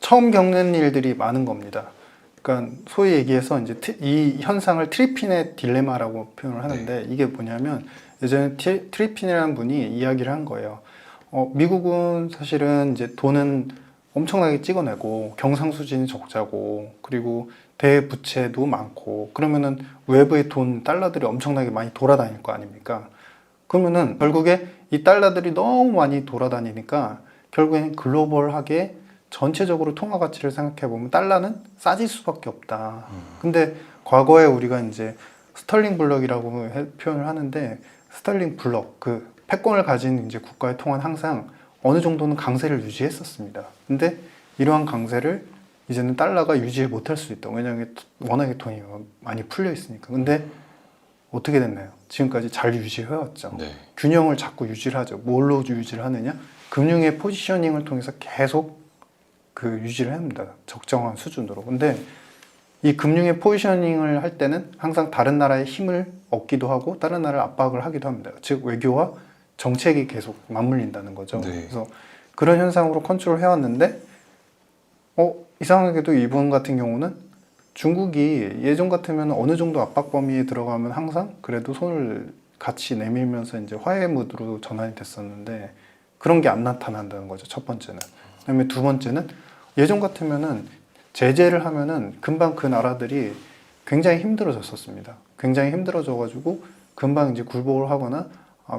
처음 겪는 일들이 많은 겁니다. 그러니까 소위 얘기해서 이제 이 현상을 트리핀의 딜레마라고 표현을 하는데 네. 이게 뭐냐면 예전에 트리핀이라는 분이 이야기를 한 거예요. 미국은 사실은 이제 돈은 엄청나게 찍어내고 경상수지는 적자고 그리고 대부채도 많고 그러면은 외부의 돈 달러들이 엄청나게 많이 돌아다닐 거 아닙니까? 그러면은 결국에 이 달러들이 너무 많이 돌아다니니까 결국에는 글로벌하게 전체적으로 통화 가치를 생각해 보면 달러는 싸질 수밖에 없다. 근데 과거에 우리가 이제 스털링 블럭이라고 표현을 하는데 스털링 블럭 그 패권을 가진 이제 국가의 통화는 항상 어느 정도는 강세를 유지했었습니다. 근데 이러한 강세를 이제는 달러가 유지 못할 수 있다. 왜냐하면 워낙에 돈이 많이 풀려 있으니까. 근데 어떻게 됐나요? 지금까지 잘 유지해왔죠. 네. 균형을 자꾸 유지를 하죠. 뭘로 유지를 하느냐? 금융의 포지셔닝을 통해서 계속 그 유지를 합니다. 적정한 수준으로. 근데 이 금융의 포지셔닝을 할 때는 항상 다른 나라의 힘을 얻기도 하고 다른 나라를 압박을 하기도 합니다. 즉 외교와 정책이 계속 맞물린다는 거죠. 네. 그래서 그런 현상으로 컨트롤 해왔는데 이상하게도 이분 같은 경우는 중국이 예전 같으면 어느 정도 압박 범위에 들어가면 항상 그래도 손을 같이 내밀면서 이제 화해 무드로 전환이 됐었는데 그런 게 안 나타난다는 거죠. 첫 번째는. 그다음에 두 번째는 예전 같으면은 제재를 하면은 금방 그 나라들이 굉장히 힘들어졌었습니다. 굉장히 힘들어져가지고 금방 이제 굴복을 하거나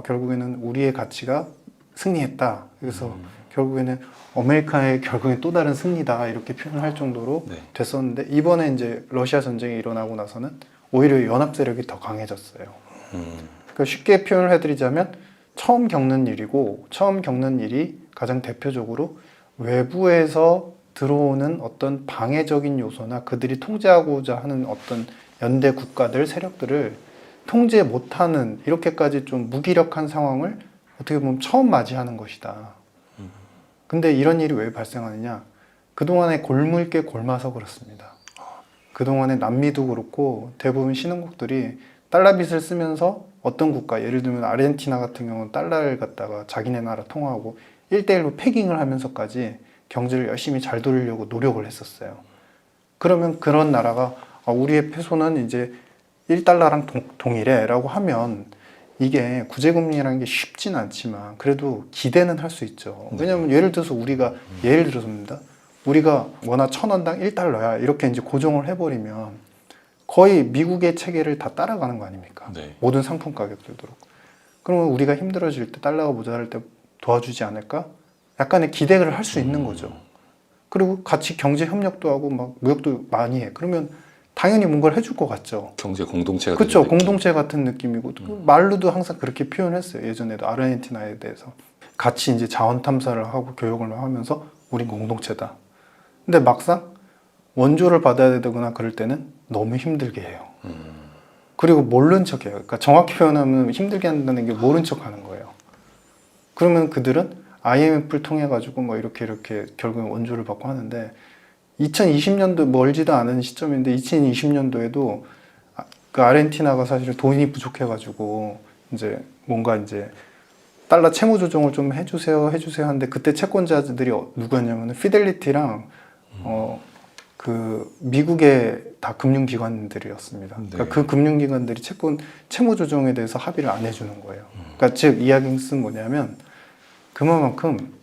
결국에는 우리의 가치가 승리했다. 그래서 결국에는 아메리카의 결국엔 또 다른 승리다 이렇게 표현할 정도로 네. 됐었는데 이번에 이제 러시아 전쟁이 일어나고 나서는 오히려 연합 세력이 더 강해졌어요. 그러니까 쉽게 표현을 해드리자면 처음 겪는 일이고 처음 겪는 일이 가장 대표적으로 외부에서 들어오는 어떤 방해적인 요소나 그들이 통제하고자 하는 어떤 연대 국가들 세력들을 통제 못하는 이렇게까지 좀 무기력한 상황을 어떻게 보면 처음 맞이하는 것이다. 근데 이런 일이 왜 발생하느냐? 그동안에 골물게 골마서 그렇습니다. 그동안에 남미도 그렇고 대부분 신흥국들이 달러 빚을 쓰면서 어떤 국가, 예를 들면 아르헨티나 같은 경우는 달러를 갖다가 자기네 나라 통화하고 1대1로 패깅을 하면서까지 경제를 열심히 잘 돌리려고 노력을 했었어요. 그러면 그런 나라가 우리의 페소는 이제 1달러랑 동일해 라고 하면 이게 구제금리라는 게 쉽진 않지만 그래도 기대는 할 수 있죠. 왜냐하면 예를 들어서 예를 들어서입니다. 우리가 워낙 1,000원당 1달러야 이렇게 이제 고정을 해버리면 거의 미국의 체계를 다 따라가는 거 아닙니까? 네. 모든 상품 가격들도 그렇고. 그러면 우리가 힘들어질 때 달러가 모자랄 때 도와주지 않을까? 약간의 기대를 할 수 있는 거죠. 그리고 같이 경제 협력도 하고 막 무역도 많이 해. 그러면 당연히 뭔가를 해줄 것 같죠. 경제 공동체가 그렇죠. 되는 느낌. 공동체 같은 느낌이고 말로도 항상 그렇게 표현했어요. 예전에도 아르헨티나에 대해서 같이 이제 자원 탐사를 하고 교역을 하면서 우린 공동체다. 근데 막상 원조를 받아야 되거나 그럴 때는 너무 힘들게 해요. 그리고 모른 척해요. 그러니까 정확히 표현하면 힘들게 한다는 게 모른 척하는 거예요. 그러면 그들은 IMF를 통해 가지고 뭐 이렇게 결국엔 원조를 받고 하는데 2020년도 멀지도 않은 시점인데 2020년도에도 그 아르헨티나가 사실 돈이 부족해가지고 이제 뭔가 이제 달러 채무 조정을 좀 해주세요 하는데 그때 채권자들이 누구였냐면 피델리티랑 그 미국의 다 금융기관들이었습니다. 네. 그러니까 그 금융기관들이 채무 조정에 대해서 합의를 안 해주는 거예요. 그러니까 즉 이야기는 뭐냐면 그만큼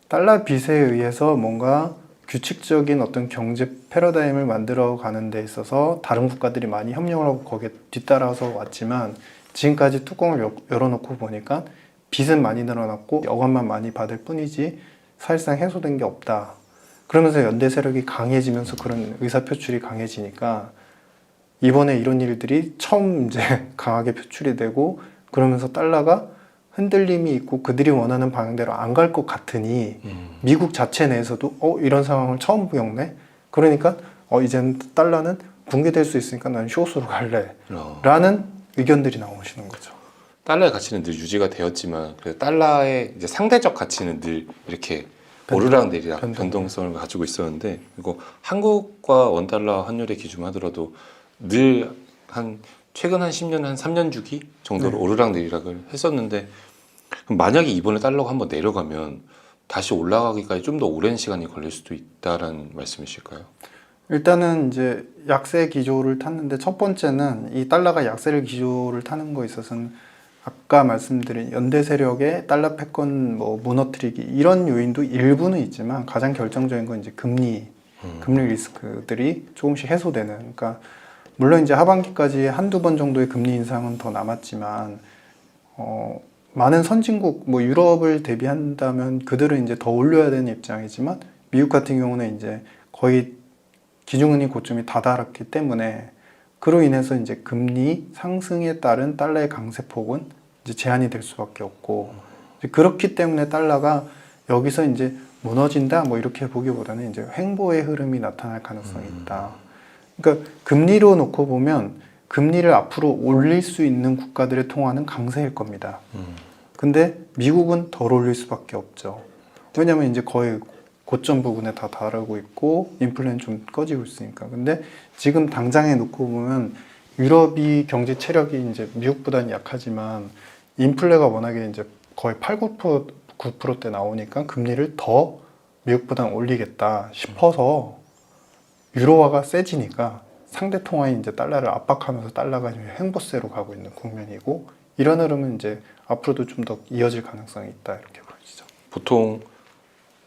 달러 빚에 의해서 뭔가 규칙적인 어떤 경제 패러다임을 만들어 가는 데 있어서 다른 국가들이 많이 협력을 하고 거기에 뒤따라서 왔지만 지금까지 뚜껑을 열어놓고 보니까 빚은 많이 늘어났고 여관만 많이 받을 뿐이지 사실상 해소된 게 없다. 그러면서 연대 세력이 강해지면서 그런 의사 표출이 강해지니까 이번에 이런 일들이 처음 이제 강하게 표출이 되고 그러면서 달러가 흔들림이 있고 그들이 원하는 방향대로 안 갈 것 같으니 미국 자체 내에서도 이런 상황을 처음 겪네. 그러니까 이제는 달러는 붕괴될 수 있으니까 난 쇼스로 갈래. 라는 의견들이 나오시는 거죠. 달러의 가치는 늘 유지가 되었지만 그래도 달러의 이제 상대적 가치는 늘 이렇게 오르락내리락 변동성을 가지고 있었는데 그리고 한국과 원달러 환율의 기준 하더라도 늘 최근 한 10년, 한 3년 주기 정도로 오르락내리락을 했었는데 그럼 만약에 이번에 달러가 한번 내려가면 다시 올라가기까지 좀 더 오랜 시간이 걸릴 수도 있다라는 말씀이실까요? 일단은 이제 약세 기조를 탔는데 첫 번째는 이 달러가 약세 기조를 타는 거에 있어서는 아까 말씀드린 연대 세력의 달러 패권 뭐 무너뜨리기 이런 요인도 일부는 있지만 가장 결정적인 건 이제 금리 리스크들이 조금씩 해소되는. 그러니까 물론 이제 하반기까지 한두 번 정도의 금리 인상은 더 남았지만 많은 선진국 뭐 유럽을 대비한다면 그들은 이제 더 올려야 되는 입장이지만 미국 같은 경우는 이제 거의 기준금리 고점이 다다랐기 때문에 그로 인해서 이제 금리 상승에 따른 달러의 강세폭은 이제 제한이 될 수밖에 없고 이제 그렇기 때문에 달러가 여기서 이제 무너진다 뭐 이렇게 보기보다는 이제 횡보의 흐름이 나타날 가능성이 있다. 그러니까 금리로 놓고 보면 금리를 앞으로 올릴 수 있는 국가들의 통화는 강세일 겁니다. 근데 미국은 덜 올릴 수밖에 없죠. 왜냐하면 이제 거의 고점 부분에 다 다루고 있고 인플레는 좀 꺼지고 있으니까. 근데 지금 당장에 놓고 보면 유럽이 경제 체력이 이제 미국보다는 약하지만 인플레가 워낙에 이제 거의 8, 9%대 나오니까 금리를 더 미국보다는 올리겠다 싶어서 유로화가 세지니까 상대 통화인 이제 달러를 압박하면서 달러가 횡보세로 가고 있는 국면이고 이런 흐름은 이제 앞으로도 좀 더 이어질 가능성이 있다 이렇게 보여지죠. 보통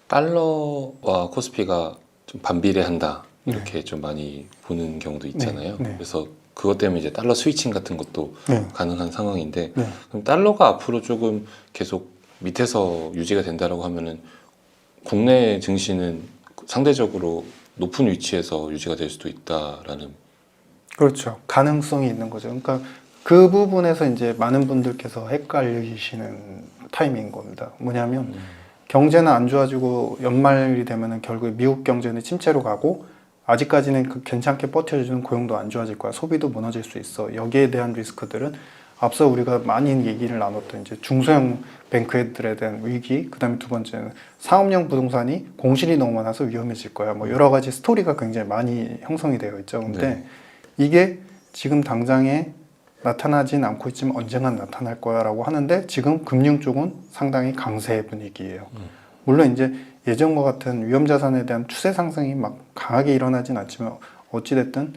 달러와 코스피가 좀 반비례한다 이렇게 좀 많이 보는 경우도 있잖아요. 네. 그래서 그것 때문에 이제 달러 스위칭 같은 것도 네. 가능한 상황인데 네. 그럼 달러가 앞으로 조금 계속 밑에서 유지가 된다라고 하면은 국내 증시는 상대적으로 높은 위치에서 유지가 될 수도 있다라는. 그렇죠. 가능성이 있는 거죠. 그러니까 그 부분에서 이제 많은 분들께서 헷갈리시는 타이밍인 겁니다. 뭐냐면 경제는 안 좋아지고 연말이 되면은 결국 미국 경제는 침체로 가고 아직까지는 괜찮게 버텨주는 고용도 안 좋아질 거야. 소비도 무너질 수 있어. 여기에 대한 리스크들은 앞서 우리가 많이 얘기를 나눴던 이제 중소형 뱅크들에 대한 위기, 그다음에 두 번째는 상업용 부동산이 공실이 너무 많아서 위험해질 거야. 뭐 여러 가지 스토리가 굉장히 많이 형성이 되어 있죠. 근데 네. 이게 지금 당장에 나타나진 않고 있지만 언젠간 나타날 거야라고 하는데 지금 금융 쪽은 상당히 강세 분위기예요. 물론 이제 예전과 같은 위험 자산에 대한 추세 상승이 막 강하게 일어나진 않지만 어찌됐든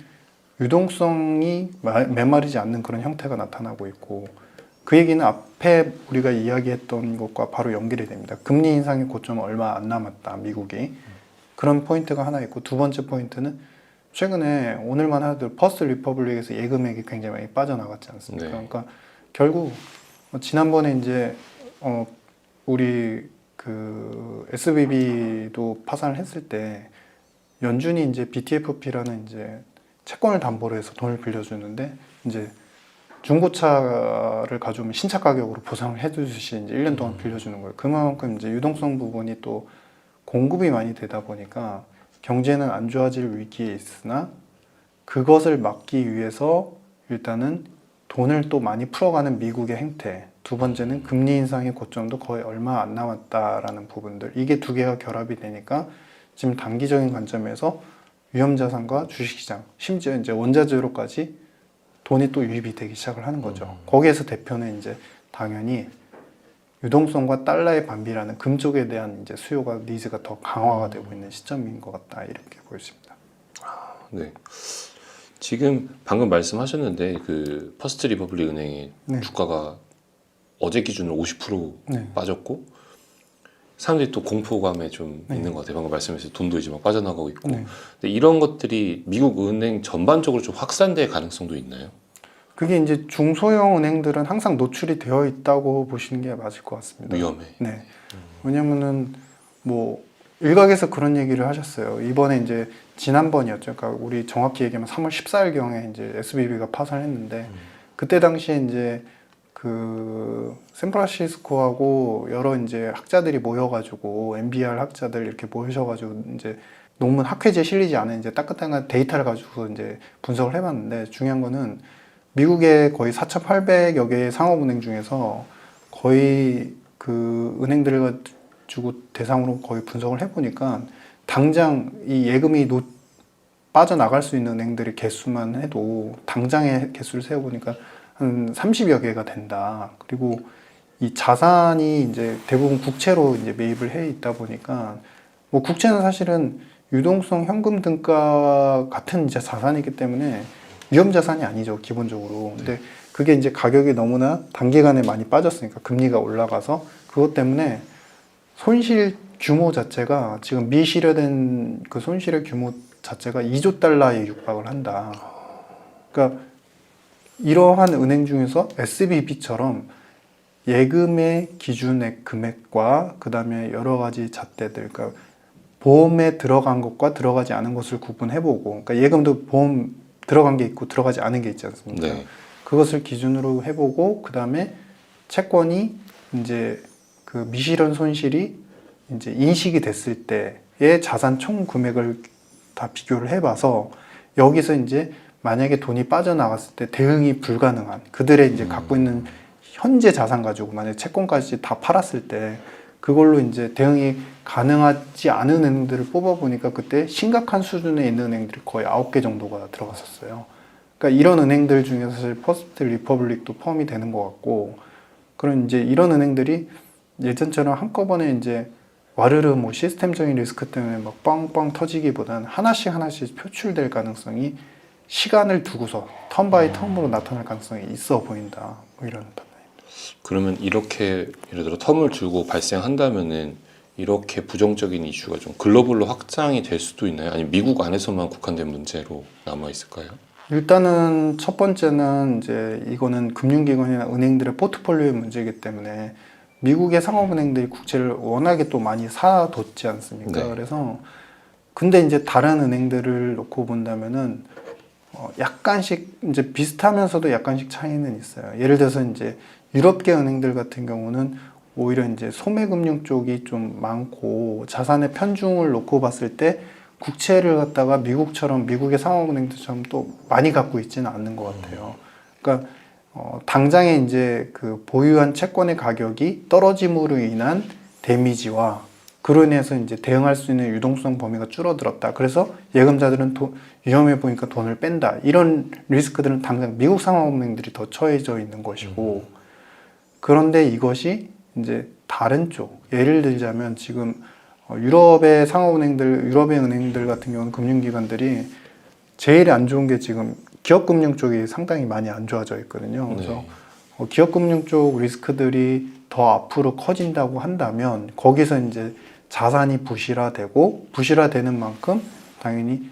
유동성이 메마르지 않는 그런 형태가 나타나고 있고 그 얘기는 앞에 우리가 이야기했던 것과 바로 연결이 됩니다. 금리 인상의 고점은 얼마 안 남았다, 미국이. 그런 포인트가 하나 있고 두 번째 포인트는 최근에 오늘만 하더라도 퍼스트 리퍼블릭에서 예금액이 굉장히 많이 빠져나갔지 않습니까? 네. 그러니까 결국 지난번에 이제 우리 그 SVB도 파산을 했을 때 연준이 이제 BTFP라는 이제 채권을 담보로 해서 돈을 빌려주는데 이제 중고차를 가져오면 신차 가격으로 보상을 해주듯이 이제 1년 동안 빌려주는 거예요. 그만큼 이제 유동성 부분이 또 공급이 많이 되다 보니까 경제는 안 좋아질 위기에 있으나 그것을 막기 위해서 일단은 돈을 또 많이 풀어가는 미국의 행태. 두 번째는 금리 인상의 고점도 거의 얼마 안 남았다라는 부분들. 이게 두 개가 결합이 되니까 지금 단기적인 관점에서 위험자산과 주식시장, 심지어 이제 원자재로까지 돈이 또 유입이 되기 시작을 하는 거죠. 거기에서 대표는 이제 당연히 유동성과 달러의 반비라는 금 쪽에 대한 이제 수요가 니즈가 더 강화가 되고 있는 시점인 것 같다 이렇게 보여집니다. 네. 지금 방금 말씀하셨는데 그 퍼스트 리퍼블릭 은행의 네. 주가가 어제 기준으로 50% 네. 빠졌고 사람들이 또 공포감에 좀 네. 있는 것 같아요. 방금 말씀하신 돈도 이제 막 빠져나가고 있고. 네. 근데 이런 것들이 미국 은행 전반적으로 좀 확산될 가능성도 있나요? 그게 이제 중소형 은행들은 항상 노출이 되어 있다고 보시는 게 맞을 것 같습니다. 위험해. 네. 왜냐면은 뭐 일각에서 그런 얘기를 하셨어요. 이번에 이제 지난번이었죠. 그러니까 우리 정확히 얘기하면 3월 14일경에 이제 SVB가 파산했는데 그때 당시에 이제 그 샌프란시스코하고 여러 이제 학자들이 모여가지고 MBR 학자들 이렇게 모여셔가지고 이제 논문 학회지에 실리지 않은 이제 따끈따끈한 데이터를 가지고 이제 분석을 해봤는데 중요한 거는 미국의 거의 4,800여 개의 상업은행 중에서 거의 그 은행들을 가지고 대상으로 거의 분석을 해보니까 당장 이 예금이 빠져나갈 수 있는 은행들의 개수만 해도 당장의 개수를 세어보니까 한 30여 개가 된다. 그리고 이 자산이 이제 대부분 국채로 이제 매입을 해 있다 보니까 뭐 국채는 사실은 유동성 현금 등가 같은 이제 자산이기 때문에 위험 자산이 아니죠, 기본적으로. 근데 그게 이제 가격이 너무나 단기간에 많이 빠졌으니까 금리가 올라가서 그것 때문에 손실 규모 자체가 지금 미실효된 그 손실의 규모 자체가 2조 달러에 육박을 한다. 그러니까 이러한 은행 중에서 SBB처럼 예금의 기준액 금액과 그 다음에 여러 가지 잣대들, 그러니까 보험에 들어간 것과 들어가지 않은 것을 구분해보고, 그러니까 예금도 보험 들어간 게 있고 들어가지 않은 게 있지 않습니까? 네. 그것을 기준으로 해보고, 그 다음에 채권이 이제 그 미실현 손실이 이제 인식이 됐을 때의 자산 총 금액을 다 비교를 해봐서 여기서 이제 만약에 돈이 빠져나갔을 때 대응이 불가능한 그들의 이제 갖고 있는 현재 자산 가지고 만약에 채권까지 다 팔았을 때 그걸로 이제 대응이 가능하지 않은 은행들을 뽑아보니까 그때 심각한 수준에 있는 은행들이 거의 9개 정도가 들어갔었어요. 그러니까 이런 은행들 중에서 사실 퍼스트 리퍼블릭도 포함이 되는 것 같고, 그런 이제 이런 은행들이 예전처럼 한꺼번에 이제 와르르 뭐 시스템적인 리스크 때문에 막 빵빵 터지기보다는 하나씩 하나씩 표출될 가능성이 시간을 두고서 턴 바이 턴으로 나타날 가능성이 있어 보인다. 뭐 이런 판단입니다. 그러면 이렇게 예를 들어 텀을 두고 발생한다면은 이렇게 부정적인 이슈가 좀 글로벌로 확장이 될 수도 있나요? 아니면 미국 안에서만 국한된 문제로 남아 있을까요? 일단은 첫 번째는 이제 이거는 금융기관이나 은행들의 포트폴리오의 문제이기 때문에 미국의 상업은행들이 국채를 워낙에 또 많이 사뒀지 않습니까? 네. 그래서 근데 이제 다른 은행들을 놓고 본다면은 약간씩 이제 비슷하면서도 약간씩 차이는 있어요. 예를 들어서 이제 유럽계 은행들 같은 경우는 오히려 이제 소매금융 쪽이 좀 많고 자산의 편중을 놓고 봤을 때 국채를 갖다가 미국처럼 미국의 상업은행들처럼 또 많이 갖고 있지는 않는 것 같아요. 그러니까 당장에 이제 그 보유한 채권의 가격이 떨어짐으로 인한 데미지와 그로 인해서 이제 대응할 수 있는 유동성 범위가 줄어들었다. 그래서 예금자들은 위험해 보니까 돈을 뺀다. 이런 리스크들은 당장 미국 상업은행들이 더 처해져 있는 것이고, 그런데 이것이 이제 다른 쪽, 예를 들자면 지금 유럽의 상업은행들, 유럽의 은행들 같은 경우는 금융기관들이 제일 안 좋은 게 지금 기업금융 쪽이 상당히 많이 안 좋아져 있거든요. 그래서 기업금융 쪽 리스크들이 더 앞으로 커진다고 한다면 거기서 이제 자산이 부실화되는 만큼 당연히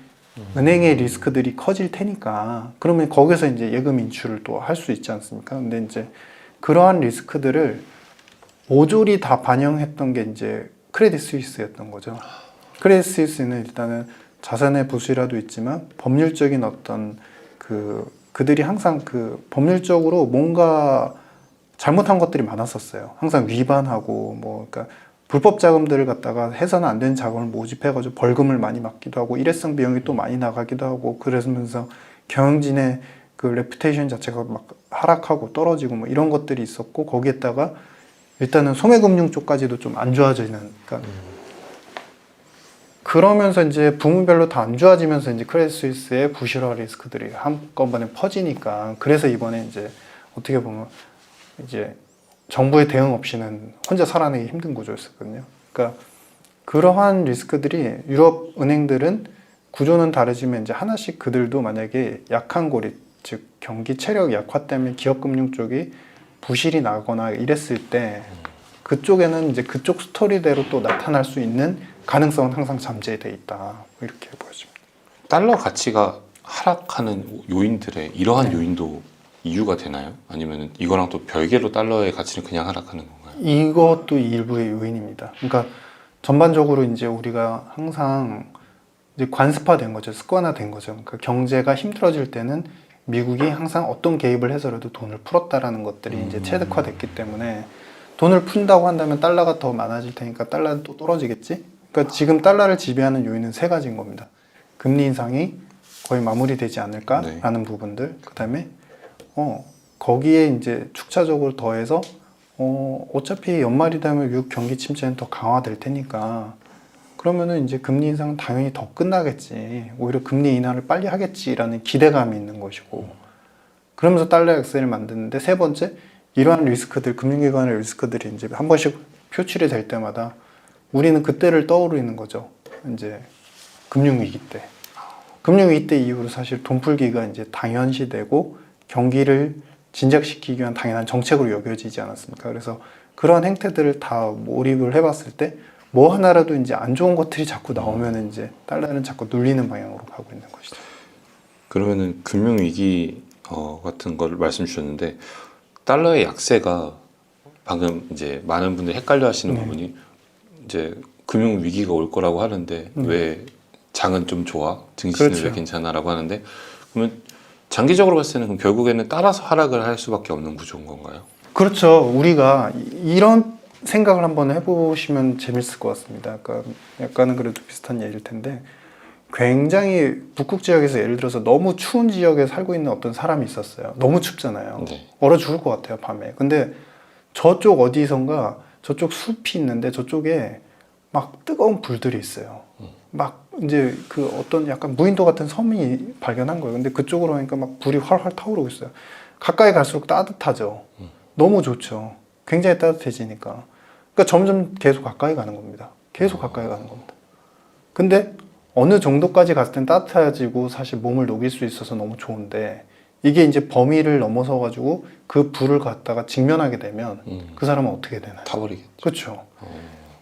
은행의 리스크들이 커질 테니까 그러면 거기서 이제 예금 인출을 또 할 수 있지 않습니까? 근데 이제 그러한 리스크들을 모조리 다 반영했던 게 이제 크레딧 스위스였던 거죠. 크레딧 스위스는 일단은 자산의 부실화도 있지만 법률적인 어떤 그들이 항상 그 법률적으로 뭔가 잘못한 것들이 많았었어요. 항상 위반하고 뭐 그러니까 불법 자금들을 갖다가 해서는 안 되는 자금을 모집해가지고 벌금을 많이 맞기도 하고 일회성 비용이 또 많이 나가기도 하고 그러면서 경영진의 그 레퓨테이션 자체가 막 하락하고 떨어지고 뭐 이런 것들이 있었고 거기에다가 일단은 소매금융 쪽까지도 좀 안 좋아지는 그러니까 그러면서 이제 부문별로 다 안 좋아지면서 이제 크레딧 스위스의 부실화 리스크들이 한꺼번에 퍼지니까 그래서 이번에 이제 어떻게 보면 이제 정부의 대응 없이는 혼자 살아내기 힘든 구조였었거든요. 그러니까 그러한 리스크들이 유럽 은행들은 구조는 다르지만 이제 하나씩 그들도 만약에 약한 고리, 즉 경기 체력 약화 때문에 기업금융 쪽이 부실이 나거나 이랬을 때 그쪽에는 이제 그쪽 스토리대로 또 나타날 수 있는 가능성은 항상 잠재돼 있다. 이렇게 보여집니다. 달러 가치가 하락하는 요인들의 이러한 요인도 이유가 되나요? 아니면 이거랑 또 별개로 달러의 가치는 그냥 하락하는 건가요? 이것도 일부의 요인입니다. 그러니까 전반적으로 이제 우리가 항상 이제 관습화된 거죠. 습관화된 거죠. 그러니까 경제가 힘들어질 때는 미국이 항상 어떤 개입을 해서라도 돈을 풀었다라는 것들이 이제 체득화됐기 때문에 돈을 푼다고 한다면 달러가 더 많아질 테니까 달러는 또 떨어지겠지? 그러니까 지금 달러를 지배하는 요인은 세 가지인 겁니다. 금리 인상이 거의 마무리되지 않을까라는 부분들, 그 다음에 거기에 이제 축차적으로 더해서 어차피 연말이 되면 미국 경기 침체는 더 강화될 테니까 그러면은 이제 금리 인상은 당연히 더 끝나겠지. 오히려 금리 인하를 빨리 하겠지라는 기대감이 있는 것이고 그러면서 달러 약세를 만드는데 세 번째 이러한 리스크들, 금융기관의 리스크들이 이제 한 번씩 표출이 될 때마다 우리는 그때를 떠오르는 거죠. 이제 금융위기 때. 금융위기 때 이후로 사실 돈 풀기가 이제 당연시되고 경기를 진작시키기 위한 당연한 정책으로 여겨지지 않았습니까? 그래서 그러한 행태들을 다 몰입을 해봤을 때 뭐 하나라도 이제 안 좋은 것들이 자꾸 나오면 이제 달러는 자꾸 눌리는 방향으로 가고 있는 것이죠. 그러면은 금융 위기 같은 걸 말씀 주셨는데 달러의 약세가 방금 이제 많은 분들이 헷갈려 하시는 부분이 이제 금융 위기가 올 거라고 하는데 왜 장은 좀 좋아? 증시는 그렇죠. 왜 괜찮아라고 하는데 그러면 장기적으로 봤을 때는 그럼 결국에는 따라서 하락을 할 수밖에 없는 구조인 건가요? 그렇죠. 우리가 이런 생각을 한번 해보시면 재밌을 것 같습니다. 약간은 그래도 비슷한 예일 텐데 굉장히 북극 지역에서 예를 들어서 너무 추운 지역에 살고 있는 어떤 사람이 있었어요. 너무 춥잖아요. 네. 얼어 죽을 것 같아요, 밤에. 근데 저쪽 어디선가 저쪽 숲이 있는데 저쪽에 막 뜨거운 불들이 있어요. 막 이제 그 어떤 약간 무인도 같은 섬이 발견한 거예요. 근데 그쪽으로 하니까 막 불이 활활 타오르고 있어요. 가까이 갈수록 따뜻하죠. 너무 좋죠. 굉장히 따뜻해지니까. 그러니까 점점 계속 가까이 가는 겁니다. 계속 가까이 가는 겁니다. 근데 어느 정도까지 갔을 땐 따뜻해지고 사실 몸을 녹일 수 있어서 너무 좋은데 이게 이제 범위를 넘어서 가지고 그 불을 갖다가 직면하게 되면 그 사람은 어떻게 되나요? 타버리겠죠. 그렇죠.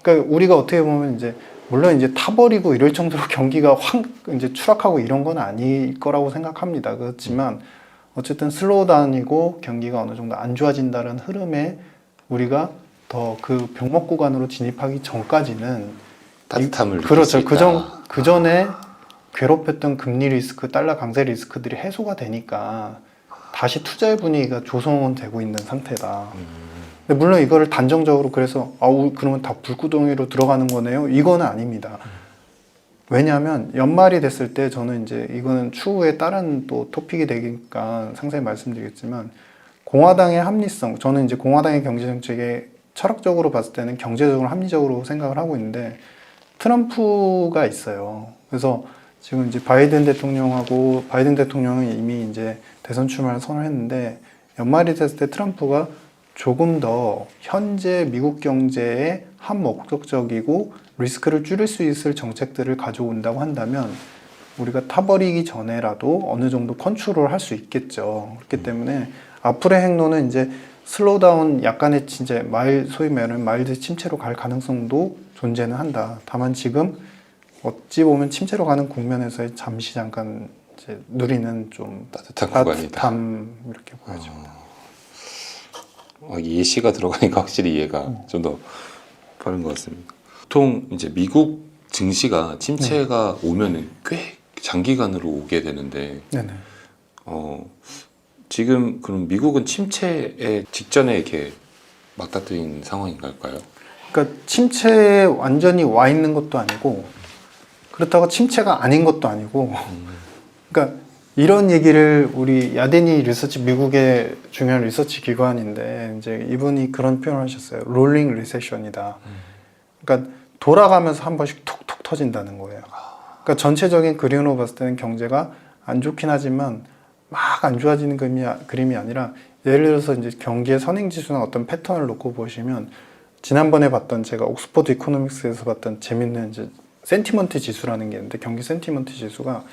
그러니까 우리가 어떻게 보면 이제 물론 이제 타버리고 이럴 정도로 경기가 확 이제 추락하고 이런 건 아닐 거라고 생각합니다. 그렇지만 어쨌든 슬로우다운이고 경기가 어느 정도 안 좋아진다는 흐름에 우리가 더 그 병목 구간으로 진입하기 전까지는 따뜻함을 느낄 그렇죠. 수 있다. 그 전에 괴롭혔던 금리 리스크, 달러 강세 리스크들이 해소가 되니까 다시 투자의 분위기가 조성되고 있는 상태다. 근데 물론 이거를 단정적으로 그래서 그러면 다 불구덩이로 들어가는 거네요. 이거는 아닙니다. 왜냐하면 연말이 됐을 때 저는 이제 이거는 추후에 다른 또 토픽이 되니까 상세히 말씀드리겠지만 공화당의 합리성, 저는 이제 공화당의 경제 정책에 철학적으로 봤을 때는 경제적으로 합리적으로 생각을 하고 있는데 트럼프가 있어요. 그래서 지금 이제 바이든 대통령은 이미 이제 대선 출마를 선언했는데 연말이 됐을 때 트럼프가 조금 더 현재 미국 경제에 한목적적이고 리스크를 줄일 수 있을 정책들을 가져온다고 한다면 우리가 타버리기 전에라도 어느 정도 컨트롤 할 수 있겠죠. 그렇기 때문에 앞으로의 행로는 이제 슬로우다운 약간의 진짜 소위 말하는 마일드 침체로 갈 가능성도 존재는 한다. 다만 지금 어찌 보면 침체로 가는 국면에서의 잠시 잠깐 이제 누리는 좀 따뜻한 구간이다. 따뜻함 이렇게 보여집니다. 예시가 들어가니까 확실히 이해가 좀 더 빠른 것 같습니다. 보통 이제 미국 증시가 침체가 오면은 꽤 장기간으로 오게 되는데 네네. 지금 그럼 미국은 침체에 직전에 이렇게 맞닥뜨린 상황인가요? 그러니까 침체에 완전히 와 있는 것도 아니고 그렇다고 침체가 아닌 것도 아니고 그러니까 이런 얘기를 우리 야데니 리서치 미국의 중요한 리서치 기관인데 이제 이분이 그런 표현을 하셨어요. 롤링 리세션이다. 그러니까 돌아가면서 한 번씩 톡톡 터진다는 거예요. 그러니까 전체적인 그림으로 봤을 때는 경제가 안 좋긴 하지만 막 안 좋아지는 그림이 아니라 예를 들어서 이제 경기의 선행지수나 어떤 패턴을 놓고 보시면 지난번에 봤던 제가 옥스퍼드 이코노믹스에서 봤던 재밌는 이제 센티먼트 지수라는 게 있는데 경기 센티먼트 지수가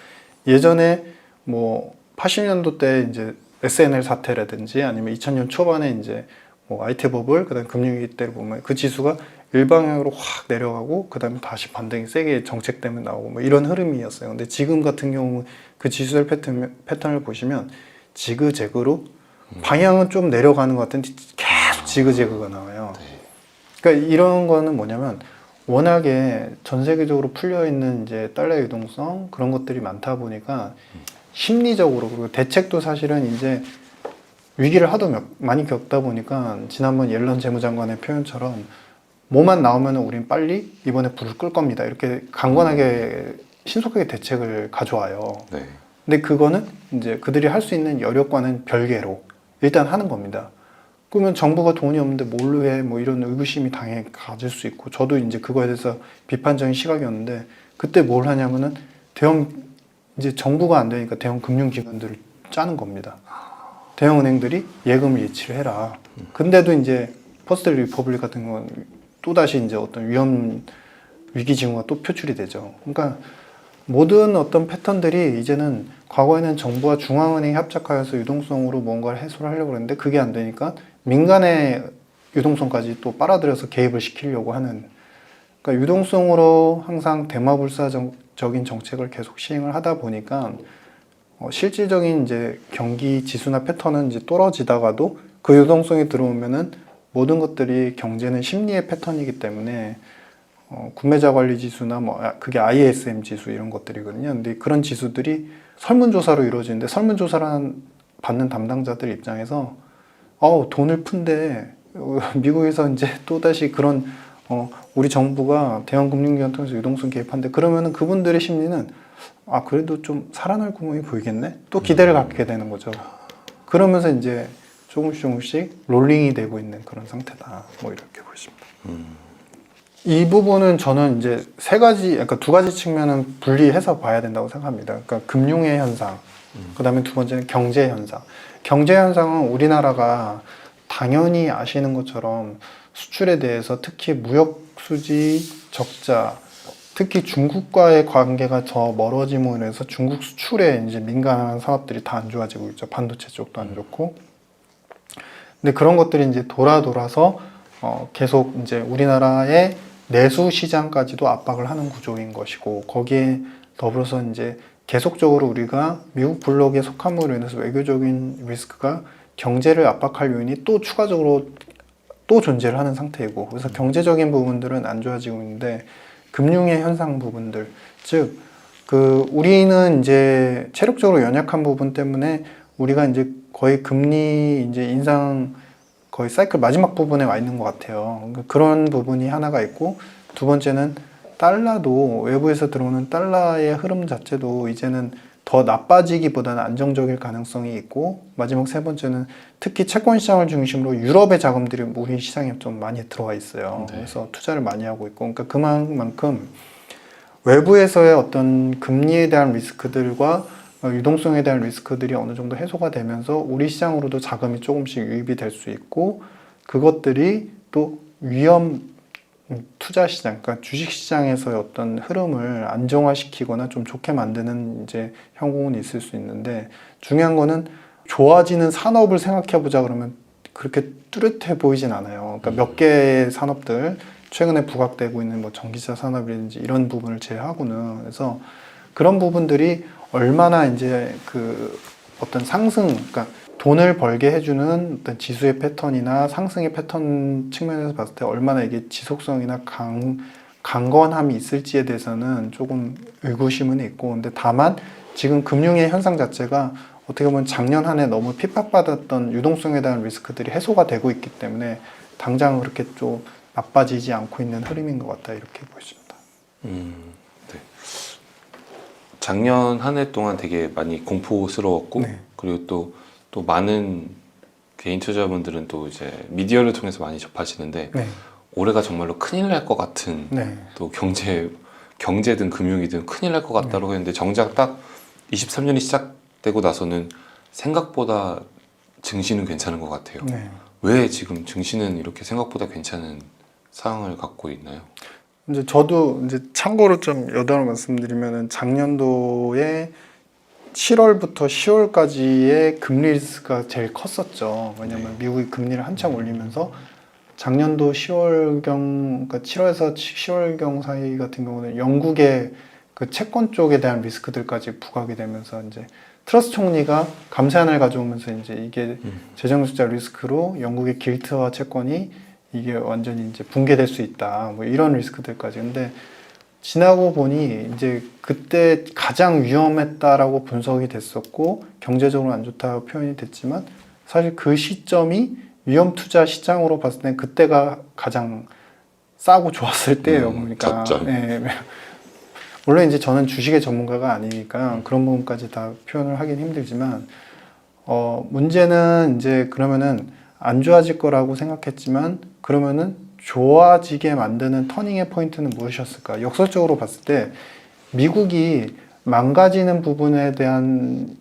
예전에 뭐 80년도 때 이제 SNL 사태라든지 아니면 2000년 초반에 이제 뭐 IT 버블 그다음 금융위기 때를 보면 그 지수가 일방향으로 확 내려가고 그다음에 다시 반등이 세게 정책 때문에 나오고 뭐 이런 흐름이었어요. 근데 지금 같은 경우 그 지수의 패턴을 보시면 지그재그로 방향은 좀 내려가는 것 같은데 계속 지그재그가 나와요. 그러니까 이런 거는 뭐냐면 워낙에 전 세계적으로 풀려 있는 이제 달러 유동성 그런 것들이 많다 보니까 심리적으로 그리고 대책도 사실은 이제 위기를 하도 많이 겪다 보니까 지난번 옐런 재무장관의 표현처럼 뭐만 나오면 우린 빨리 이번에 불을 끌 겁니다. 이렇게 강건하게 신속하게 대책을 가져와요. 네. 근데 그거는 이제 그들이 할 수 있는 여력과는 별개로 일단 하는 겁니다. 그러면 정부가 돈이 없는데 뭘로 해? 뭐 이런 의구심이 당연히 가질 수 있고 저도 이제 그거에 대해서 비판적인 시각이었는데 그때 뭘 하냐면은 이제 정부가 안 되니까 대형 금융기관들을 짜는 겁니다. 대형은행들이 예금을 예치를 해라. 근데도 이제 퍼스트 리퍼블릭 같은 경우는 또다시 이제 어떤 위기 징후가 또 표출이 되죠. 그러니까 모든 어떤 패턴들이 이제는 과거에는 정부와 중앙은행이 합작하여서 유동성으로 뭔가를 해소를 하려고 했는데 그게 안 되니까 민간의 유동성까지 또 빨아들여서 개입을 시키려고 하는, 그러니까 유동성으로 항상 대마불사적인 정책을 계속 시행을 하다 보니까 실질적인 이제 경기 지수나 패턴은 이제 떨어지다가도 그 유동성이 들어오면은 모든 것들이 경제는 심리의 패턴이기 때문에 구매자 관리 지수나 그게 ISM 지수 이런 것들이거든요. 근데 그런 지수들이 설문조사로 이루어지는데 설문조사를 받는 담당자들 입장에서 돈을 푼데 미국에서 이제 또다시 그런 우리 정부가 대형 금융기관 통해서 유동성 개입한데 그러면은 그분들의 심리는 그래도 좀 살아날 구멍이 보이겠네? 또 기대를 갖게 되는 거죠. 그러면서 이제 조금씩 롤링이 되고 있는 그런 상태다. 뭐 이렇게 보십니다. 이 부분은 저는 이제 그러니까 두 가지 측면은 분리해서 봐야 된다고 생각합니다. 그러니까 금융의 현상, 그 다음에 두 번째는 경제 현상. 경제 현상은 우리나라가 당연히 아시는 것처럼 수출에 대해서 특히 무역 수지 적자, 특히 중국과의 관계가 더 멀어짐으로 인해서 중국 수출에 이제 민감한 산업들이 다 안 좋아지고 있죠. 반도체 쪽도 안 좋고. 근데 그런 것들이 이제 돌아서 계속 이제 우리나라의 내수 시장까지도 압박을 하는 구조인 것이고, 거기에 더불어서 이제 계속적으로 우리가 미국 블록에 속함으로 인해서 외교적인 리스크가 경제를 압박할 요인이 또 추가적으로 또 존재를 하는 상태이고, 그래서 경제적인 부분들은 안 좋아지고 있는데 금융의 현상 부분들, 즉 우리는 이제 체력적으로 연약한 부분 때문에 우리가 이제 거의 금리 이제 인상 거의 사이클 마지막 부분에 와 있는 것 같아요. 그러니까 그런 부분이 하나가 있고, 두 번째는 달러도 외부에서 들어오는 달러의 흐름 자체도 이제는 더 나빠지기보다는 안정적일 가능성이 있고, 마지막 세 번째는 특히 채권 시장을 중심으로 유럽의 자금들이 우리 시장에 좀 많이 들어와 있어요. 네. 그래서 투자를 많이 하고 있고, 그러니까 그만큼 외부에서의 어떤 금리에 대한 리스크들과 유동성에 대한 리스크들이 어느 정도 해소가 되면서 우리 시장으로도 자금이 조금씩 유입이 될 수 있고, 그것들이 또 위험 투자 시장, 그러니까 주식 시장에서의 어떤 흐름을 안정화시키거나 좀 좋게 만드는 이제 형국은 있을 수 있는데, 중요한 거는 좋아지는 산업을 생각해 보자 그러면 그렇게 뚜렷해 보이진 않아요. 그러니까 몇 개의 산업들, 최근에 부각되고 있는 뭐 전기차 산업이라든지 이런 부분을 제외하고는, 그래서 그런 부분들이 얼마나 이제 어떤 상승, 그러니까 돈을 벌게 해주는 어떤 지수의 패턴이나 상승의 패턴 측면에서 봤을 때 얼마나 이게 지속성이나 강건함이 있을지에 대해서는 조금 의구심은 있고, 근데 다만 지금 금융의 현상 자체가 어떻게 보면 작년 한 해 너무 핍박받았던 유동성에 대한 리스크들이 해소가 되고 있기 때문에 당장 그렇게 좀 나빠지지 않고 있는 흐름인 것 같다, 이렇게 보입니다. 네. 작년 한 해 동안 되게 많이 공포스러웠고, 네. 그리고 또 많은 개인 투자자분들은 또 이제 미디어를 통해서 많이 접하시는데, 네. 올해가 정말로 큰일 날 것 같은, 네. 또 경제든 금융이든 큰일 날 것 같다고 했는데, 정작 딱 23년이 시작되고 나서는 생각보다 증시는 괜찮은 것 같아요. 네. 왜 지금 증시는 이렇게 생각보다 괜찮은 상황을 갖고 있나요? 이제 저도 이제 참고로 좀 여담을 말씀드리면은 작년도에 7월부터 10월까지의 금리 리스크가 제일 컸었죠. 왜냐면 미국이 금리를 한창 올리면서 작년도 10월경, 그러니까 7월에서 10월경 사이 같은 경우는 영국의 그 채권 쪽에 대한 리스크들까지 부각이 되면서 이제 트러스 총리가 감세안을 가져오면서 이제 이게 재정적자 리스크로 영국의 길트와 채권이 이게 완전히 이제 붕괴될 수 있다, 뭐 이런 리스크들까지. 근데 지나고 보니 이제 그때 가장 위험했다라고 분석이 됐었고 경제적으로 안 좋다고 표현이 됐지만, 사실 그 시점이 위험 투자 시장으로 봤을 때 그때가 가장 싸고 좋았을 때예요. 그러니까 예, 물론 이제 저는 주식의 전문가가 아니니까 그런 부분까지 다 표현을 하긴 힘들지만, 문제는 이제 그러면은 안 좋아질 거라고 생각했지만, 그러면은 좋아지게 만드는 터닝의 포인트는 무엇이었을까? 역설적으로 봤을 때 미국이 망가지는 부분에 대한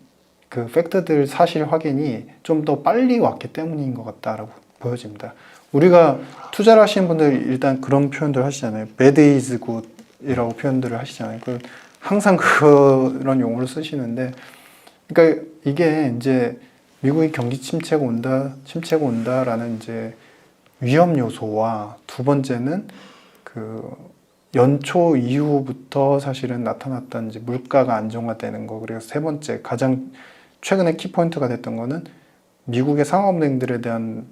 그 팩트들 사실 확인이 좀 더 빨리 왔기 때문인 것 같다라고 보여집니다. 우리가 투자를 하시는 분들 일단 그런 표현들 하시잖아요. bad is good이라고 표현들을 하시잖아요. 항상 그런 용어를 쓰시는데, 그러니까 이게 이제 미국이 경기 침체가 온다라는 이제 위험 요소와 두 번째는 그 연초 이후부터 사실은 나타났던 이제 물가가 안정화되는 거, 그리고 세 번째 가장 최근에 키포인트가 됐던 거는 미국의 상업은행들에 대한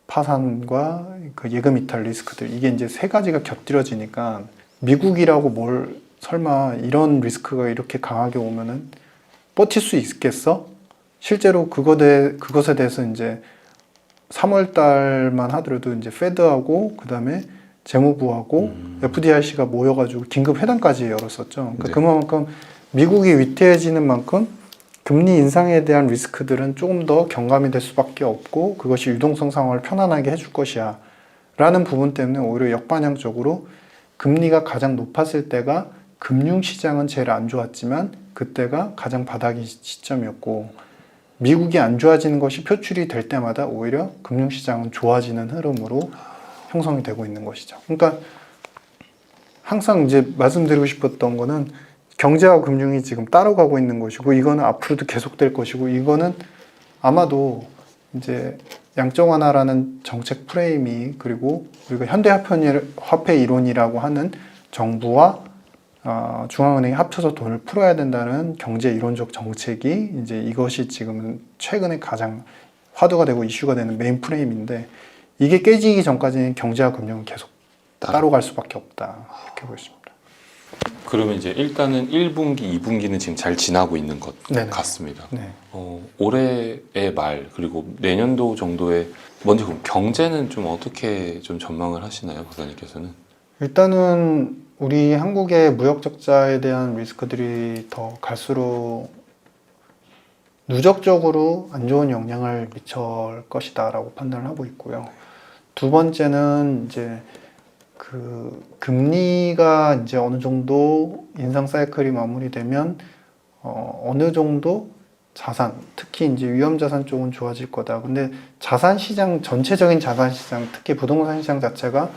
파산과 그 예금 이탈 리스크들, 이게 이제 세 가지가 곁들여지니까 미국이라고 뭘 설마 이런 리스크가 이렇게 강하게 오면은 버틸 수 있겠어? 실제로 그것에 대해서 이제 3월 달만 하더라도 이제 페드하고 그다음에 재무부하고 FDIC가 모여가지고 긴급 회담까지 열었었죠. 그러니까 네. 그만큼 미국이 위태해지는 만큼 금리 인상에 대한 리스크들은 조금 더 경감이 될 수밖에 없고 그것이 유동성 상황을 편안하게 해줄 것이야 라는 부분 때문에 오히려 역반영적으로 금리가 가장 높았을 때가 금융시장은 제일 안 좋았지만 그때가 가장 바닥의 시점이었고 미국이 안 좋아지는 것이 표출이 될 때마다 오히려 금융시장은 좋아지는 흐름으로 형성이 되고 있는 것이죠. 그러니까 항상 이제 말씀드리고 싶었던 거는 경제와 금융이 지금 따라가고 있는 것이고 이거는 앞으로도 계속될 것이고 이거는 아마도 이제 양적 완화라는 정책 프레임이 그리고 우리가 현대화폐 이론이라고 하는 정부와 중앙은행이 합쳐서 돈을 풀어야 된다는 경제 이론적 정책이 이제 이것이 지금은 최근에 가장 화두가 되고 이슈가 되는 메인 프레임인데 이게 깨지기 전까지는 경제와 금융은 계속 따로 갈 수밖에 없다 이렇게 보여집니다. 그러면 이제 일단은 1분기, 2분기는 지금 잘 지나고 있는 것 네네. 같습니다. 네. 올해의 말 그리고 내년도 정도에 먼저 그럼 경제는 좀 어떻게 좀 전망을 하시나요, 박사님께서는? 일단은 우리 한국의 무역 적자에 대한 리스크들이 더 갈수록 누적적으로 안 좋은 영향을 미칠 것이다라고 판단을 하고 있고요. 두 번째는 이제 그 금리가 이제 어느 정도 인상 사이클이 마무리되면 어느 정도 자산, 특히 이제 위험 자산 쪽은 좋아질 거다. 근데 자산 시장 전체적인 자산 시장, 특히 부동산 시장 자체가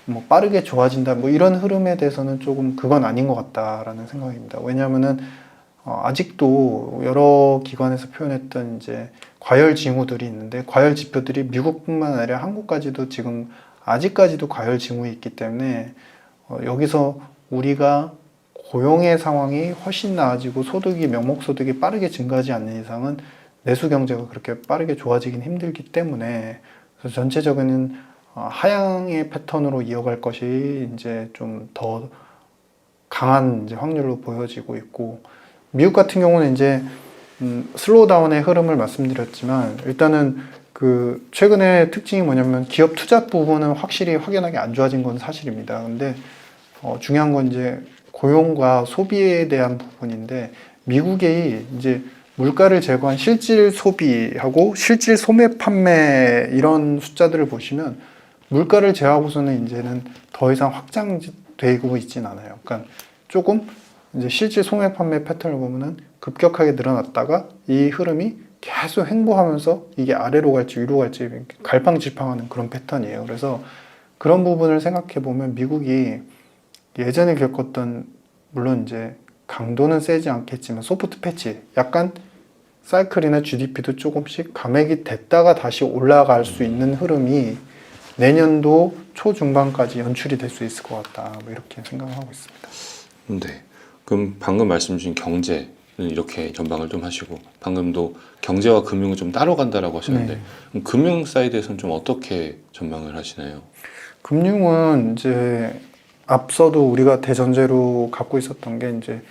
뭐 빠르게 좋아진다. 뭐 이런 흐름에 대해서는 조금 그건 아닌 것 같다라는 생각입니다. 왜냐하면은 아직도 여러 기관에서 표현했던 이제 과열 징후들이 있는데 과열 지표들이 미국뿐만 아니라 한국까지도 지금 아직까지도 과열 징후에 있기 때문에 여기서 우리가 고용의 상황이 훨씬 나아지고 소득이 명목 소득이 빠르게 증가하지 않는 이상은 내수 경제가 그렇게 빠르게 좋아지긴 힘들기 때문에 그래서 전체적인 하향의 패턴으로 이어갈 것이 이제 좀 더 강한 이제 확률로 보여지고 있고 미국 같은 경우는 이제 슬로우 다운의 흐름을 말씀드렸지만 일단은 그 최근에 특징이 뭐냐면 기업 투자 부분은 확실히 확연하게 안 좋아진 건 사실입니다. 근데 중요한 건 이제 고용과 소비에 대한 부분인데 미국이 이제 물가를 제거한 실질 소비하고 실질 소매 판매 이런 숫자들을 보시면 물가를 제하고서는 이제는 더 이상 확장되고 있진 않아요. 그러니까 조금 이제 실질 소매 판매 패턴을 보면은 급격하게 늘어났다가 이 흐름이 계속 횡보하면서 이게 아래로 갈지 위로 갈지 갈팡질팡하는 그런 패턴이에요. 그래서 그런 부분을 생각해 보면 미국이 예전에 겪었던 물론 이제 강도는 세지 않겠지만 소프트 패치 약간 사이클이나 GDP도 조금씩 감액이 됐다가 다시 올라갈 수 있는 흐름이 내년도 초중반까지 연출이 될 수 있을 것 같다. 뭐 이렇게 생각하고 있습니다. 네. 그럼 방금 말씀 주신 경제는 이렇게 전망을 좀 하시고 방금도 경제와 금융은 좀 따로 간다라고 하셨는데 네. 그럼 금융 사이드에서는 좀 어떻게 전망을 하시나요? 금융은 이제 앞서도 우리가 대전제로 갖고 있었던 게 이제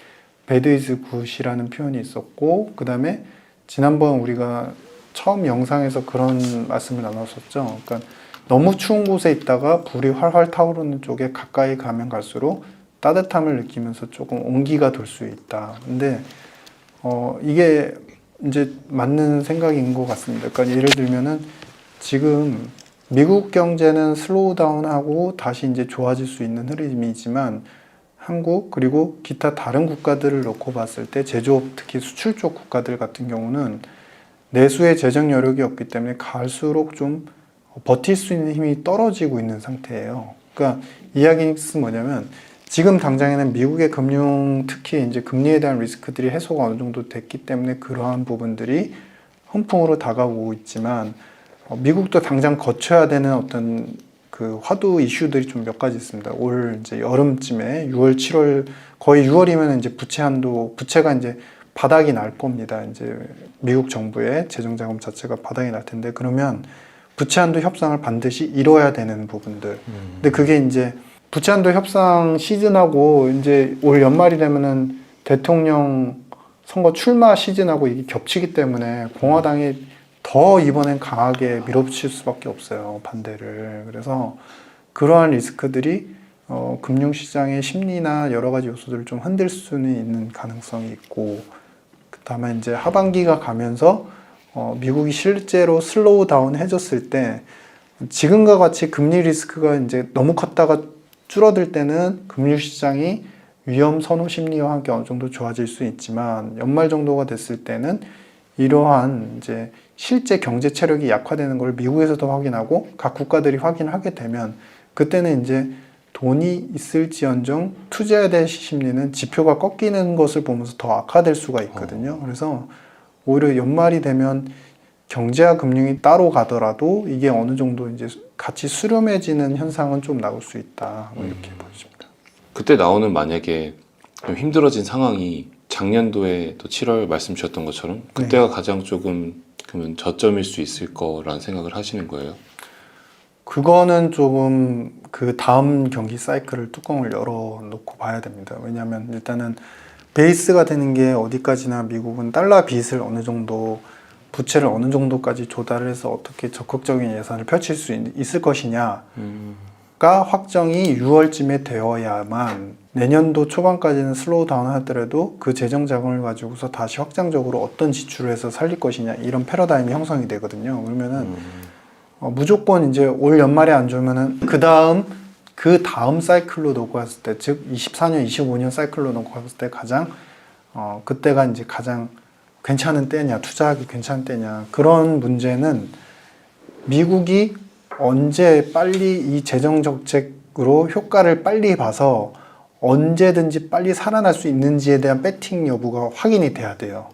bad is good이라는 표현이 있었고 그 다음에 지난번 우리가 처음 영상에서 그런 말씀을 나눴었죠. 그러니까 너무 추운 곳에 있다가 불이 활활 타오르는 쪽에 가까이 가면 갈수록 따뜻함을 느끼면서 조금 온기가 돌 수 있다. 근데 이게 이제 맞는 생각인 것 같습니다. 그러니까 예를 들면은 지금 미국 경제는 슬로우 다운하고 다시 이제 좋아질 수 있는 흐름이지만 한국 그리고 기타 다른 국가들을 놓고 봤을 때 제조업 특히 수출 쪽 국가들 같은 경우는 내수의 재정 여력이 없기 때문에 갈수록 좀 버틸 수 있는 힘이 떨어지고 있는 상태예요. 그러니까 이야기는 뭐냐면 지금 당장에는 미국의 금융 특히 이제 금리에 대한 리스크들이 해소가 어느 정도 됐기 때문에 그러한 부분들이 훈풍으로 다가오고 있지만 미국도 당장 거쳐야 되는 어떤 그 화두 이슈들이 좀 몇 가지 있습니다. 올 이제 여름쯤에 6월, 7월 거의 6월이면 이제 부채가 이제 바닥이 날 겁니다. 이제 미국 정부의 재정 자금 자체가 바닥이 날 텐데 그러면 부채 한도 협상을 반드시 이뤄야 되는 부분들. 근데 그게 이제 부채 한도 협상 시즌하고 이제 올 연말이 되면은 대통령 선거 출마 시즌하고 이게 겹치기 때문에 공화당이 더 이번엔 강하게 밀어붙일 수밖에 없어요. 반대를. 그래서 그러한 리스크들이 금융시장의 심리나 여러 가지 요소들을 좀 흔들 수는 있는 가능성이 있고 그다음에 이제 하반기가 가면서 미국이 실제로 슬로우 다운 해졌을 때 지금과 같이 금리 리스크가 이제 너무 컸다가 줄어들 때는 금융시장이 위험 선호 심리와 함께 어느 정도 좋아질 수 있지만 연말 정도가 됐을 때는 이러한 이제 실제 경제 체력이 약화되는 걸 미국에서도 확인하고 각 국가들이 확인하게 되면 그때는 이제 돈이 있을지언정 투자해야 될 심리는 지표가 꺾이는 것을 보면서 더 악화될 수가 있거든요. 그래서 오히려 연말이 되면 경제와 금융이 따로 가더라도 이게 어느 정도 이제 같이 수렴해지는 현상은 좀 나올 수 있다. 이렇게 보여집니다. 그때 나오는 만약에 좀 힘들어진 상황이 작년도에 또 7월 말씀 주셨던 것처럼 그때가 가장 조금 그러면 저점일 수 있을 거라는 생각을 하시는 거예요? 그거는 조금 그 다음 경기 사이클을 뚜껑을 열어놓고 봐야 됩니다. 왜냐하면 일단은 베이스가 되는 게 어디까지나 미국은 달러 빚을 어느 정도 부채를 어느 정도까지 조달을 해서 어떻게 적극적인 예산을 펼칠 수 있을 것이냐가 확정이 6월쯤에 되어야만 내년도 초반까지는 슬로우 다운 하더라도 그 재정 자금을 가지고서 다시 확장적으로 어떤 지출을 해서 살릴 것이냐 이런 패러다임이 형성이 되거든요. 그러면은 무조건 이제 올 연말에 안 좋으면은 그 다음 사이클로 놓고 봤을 때, 즉 24년, 25년 사이클로 놓고 봤을 때 가장 그때가 이제 가장 괜찮은 때냐, 투자하기 괜찮은 때냐 그런 문제는 미국이 언제 빨리 이 재정 정책으로 효과를 빨리 봐서 언제든지 빨리 살아날 수 있는지에 대한 배팅 여부가 확인이 돼야 돼요.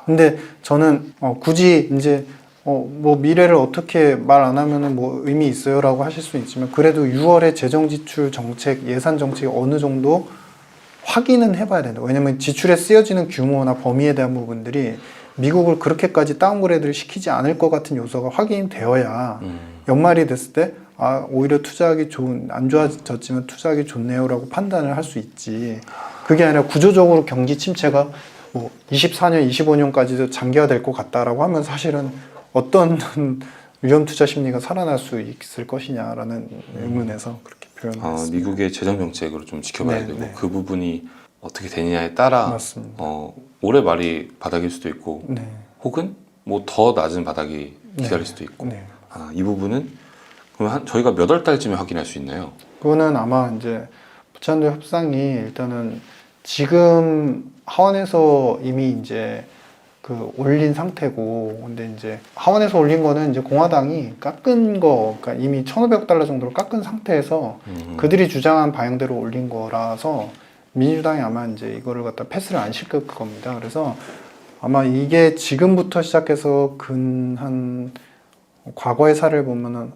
근데 저는 굳이 이제 뭐 미래를 어떻게 말 안 하면은 뭐 의미 있어요라고 하실 수 있지만 그래도 6월에 재정 지출 정책, 예산 정책이 어느 정도 확인은 해봐야 된다. 왜냐면 지출에 쓰여지는 규모나 범위에 대한 부분들이 미국을 그렇게까지 다운그레이드를 시키지 않을 것 같은 요소가 확인되어야 연말이 됐을 때 오히려 투자하기 좋은, 안 좋아졌지만 투자하기 좋네요라고 판단을 할 수 있지. 그게 아니라 구조적으로 경기 침체가 뭐 24년, 25년까지도 장기화될 것 같다라고 하면 사실은 어떤 위험 투자 심리가 살아날 수 있을 것이냐라는 의문에서 그렇게 표현했습니다. 미국의 재정 정책으로 좀 지켜봐야 네, 되고 네. 그 부분이 어떻게 되느냐에 따라 맞습니다. 올해 말이 바닥일 수도 있고 네. 혹은 뭐 더 낮은 바닥이 기다릴 수도 있고 네. 이 부분은 그럼 저희가 몇 월 달쯤에 확인할 수 있나요? 그거는 아마 이제 부채한도 협상이 일단은 지금 하원에서 이미 이제 그 올린 상태고, 근데 이제 하원에서 올린 거는 이제 공화당이 깎은 거, 그러니까 이미 1,500억 달러 정도로 깎은 상태에서 그들이 주장한 방향대로 올린 거라서 민주당이 아마 이제 이거를 갖다 패스를 안 시킬 겁니다. 그래서 아마 이게 지금부터 시작해서 한 과거의 사례를 보면은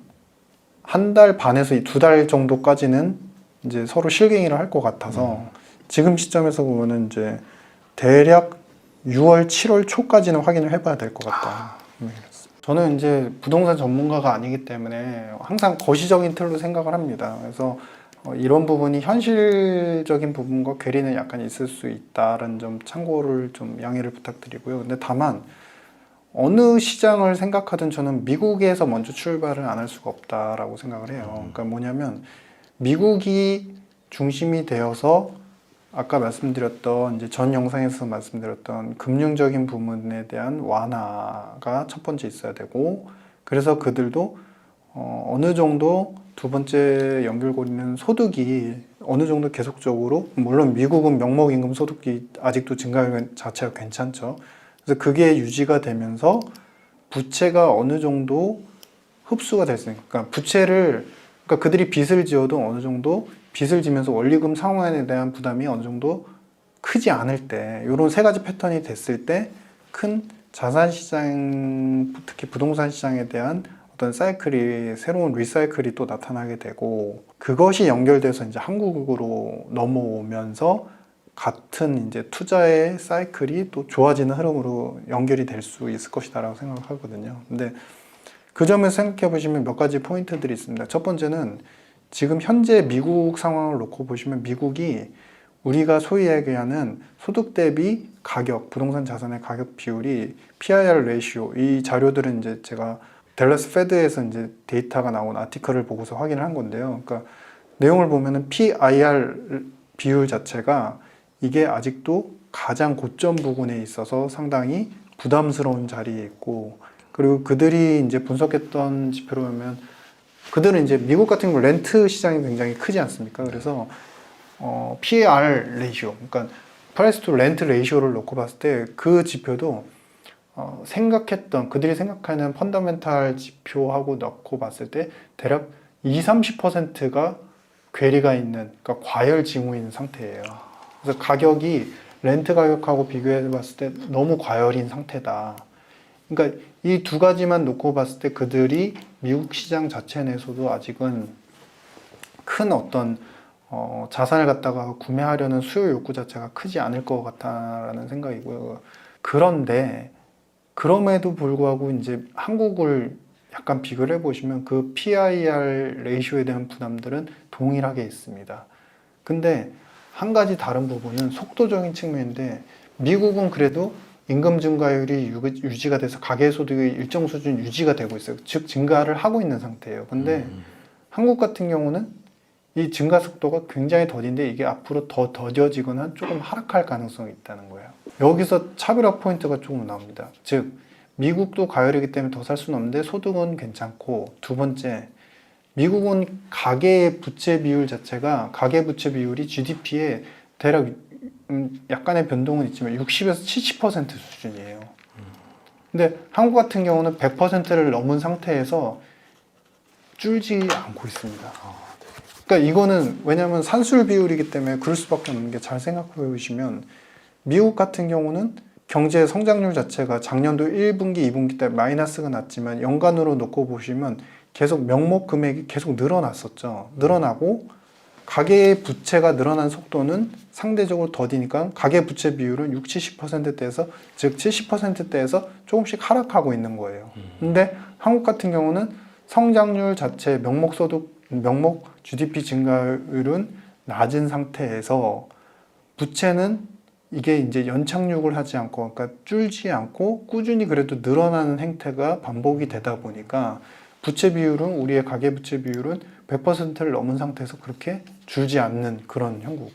한 달 반에서 2달 정도까지는 이제 서로 실갱이를 할 것 같아서 지금 시점에서 보면은 이제 대략 6월, 7월 초까지는 확인을 해봐야 될 것 같다. 저는 이제 부동산 전문가가 아니기 때문에 항상 거시적인 틀로 생각을 합니다. 그래서 이런 부분이 현실적인 부분과 괴리는 약간 있을 수 있다는 점 참고를 좀 양해를 부탁드리고요. 근데 다만 어느 시장을 생각하든 저는 미국에서 먼저 출발을 안 할 수가 없다라고 생각을 해요. 그러니까 뭐냐면 미국이 중심이 되어서 아까 말씀드렸던 이제 전 영상에서 말씀드렸던 금융적인 부분에 대한 완화가 첫 번째 있어야 되고, 그래서 그들도 어느 정도 두 번째 연결고리는 소득이 어느 정도 계속적으로, 물론 미국은 명목 임금 소득이 아직도 증가율 자체가 괜찮죠. 그래서 그게 유지가 되면서 부채가 어느 정도 흡수가 됐으니까, 그러니까 그들이 빚을 지어도 어느 정도 빚을 지면서 원리금 상환에 대한 부담이 어느 정도 크지 않을 때, 이런 세 가지 패턴이 됐을 때 큰 자산 시장, 특히 부동산 시장에 대한 어떤 사이클이, 새로운 리사이클이 또 나타나게 되고, 그것이 연결돼서 이제 한국으로 넘어오면서 같은 이제 투자의 사이클이 또 좋아지는 흐름으로 연결이 될 수 있을 것이다라고 생각하거든요. 근데 그 점에서 생각해 보시면 몇 가지 포인트들이 있습니다. 첫 번째는 지금 현재 미국 상황을 놓고 보시면, 미국이 우리가 소위 얘기하는 소득 대비 가격, 부동산 자산의 가격 비율이 PIR 레이시오, 이 자료들은 이제 제가 댈러스 페드에서 이제 데이터가 나온 아티클을 보고서 확인을 한 건데요. 그러니까 내용을 보면은 PIR 비율 자체가 이게 아직도 가장 고점 부근에 있어서 상당히 부담스러운 자리에 있고, 그리고 그들이 이제 분석했던 지표로 보면, 그들은 이제 미국 같은 경우 렌트 시장이 굉장히 크지 않습니까? 그래서 PAR 레이시오, 그러니까 프라이스 투 렌트 레이시오를 놓고 봤을 때 그 지표도 그들이 생각하는 펀더멘탈 지표하고 넣고 봤을 때 대략 20-30%가 괴리가 있는, 그러니까 과열 징후인 상태예요. 그래서 가격이 렌트 가격하고 비교해 봤을 때 너무 과열인 상태다. 그러니까 이 두 가지만 놓고 봤을 때 그들이 미국 시장 자체 내에서도 아직은 큰 어떤 자산을 갖다가 구매하려는 수요 욕구 자체가 크지 않을 것 같다라는 생각이고요. 그런데 그럼에도 불구하고 이제 한국을 약간 비교를 해보시면 그 PIR 레이쇼에 대한 부담들은 동일하게 있습니다. 근데 한 가지 다른 부분은 속도적인 측면인데, 미국은 그래도 임금 증가율이 유지가 돼서 가계소득이 일정 수준 유지가 되고 있어요. 즉 증가를 하고 있는 상태예요. 근데 한국 같은 경우는 이 증가 속도가 굉장히 더딘데 이게 앞으로 더 더뎌지거나 조금 하락할 가능성이 있다는 거예요. 여기서 차별화 포인트가 조금 나옵니다. 즉 미국도 가열이기 때문에 더 살 수는 없는데 소득은 괜찮고, 두 번째, 미국은 가계 부채 비율 자체가, 가계 부채 비율이 GDP에 대략 약간의 변동은 있지만 60에서 70% 수준이에요. 근데 한국 같은 경우는 100%를 넘은 상태에서 줄지 않고 있습니다. 그러니까 이거는 왜냐하면 산술 비율이기 때문에 그럴 수밖에 없는 게, 잘 생각해 보시면 미국 같은 경우는 경제 성장률 자체가 작년도 1분기, 2분기 때 마이너스가 났지만 연간으로 놓고 보시면 계속 명목 금액이 계속 늘어났었죠. 늘어나고 가계 부채가 늘어난 속도는 상대적으로 더디니까 가계 부채 비율은 60-70%대에서, 즉 70%대에서 조금씩 하락하고 있는 거예요. 근데 한국 같은 경우는 성장률 자체, 명목 GDP 증가율은 낮은 상태에서 부채는 이게 이제 연착륙을 하지 않고, 그러니까 줄지 않고 꾸준히 그래도 늘어나는 행태가 반복이 되다 보니까 부채 비율은, 우리의 가계 부채 비율은 100%를 넘은 상태에서 그렇게 줄지 않는 그런 형국.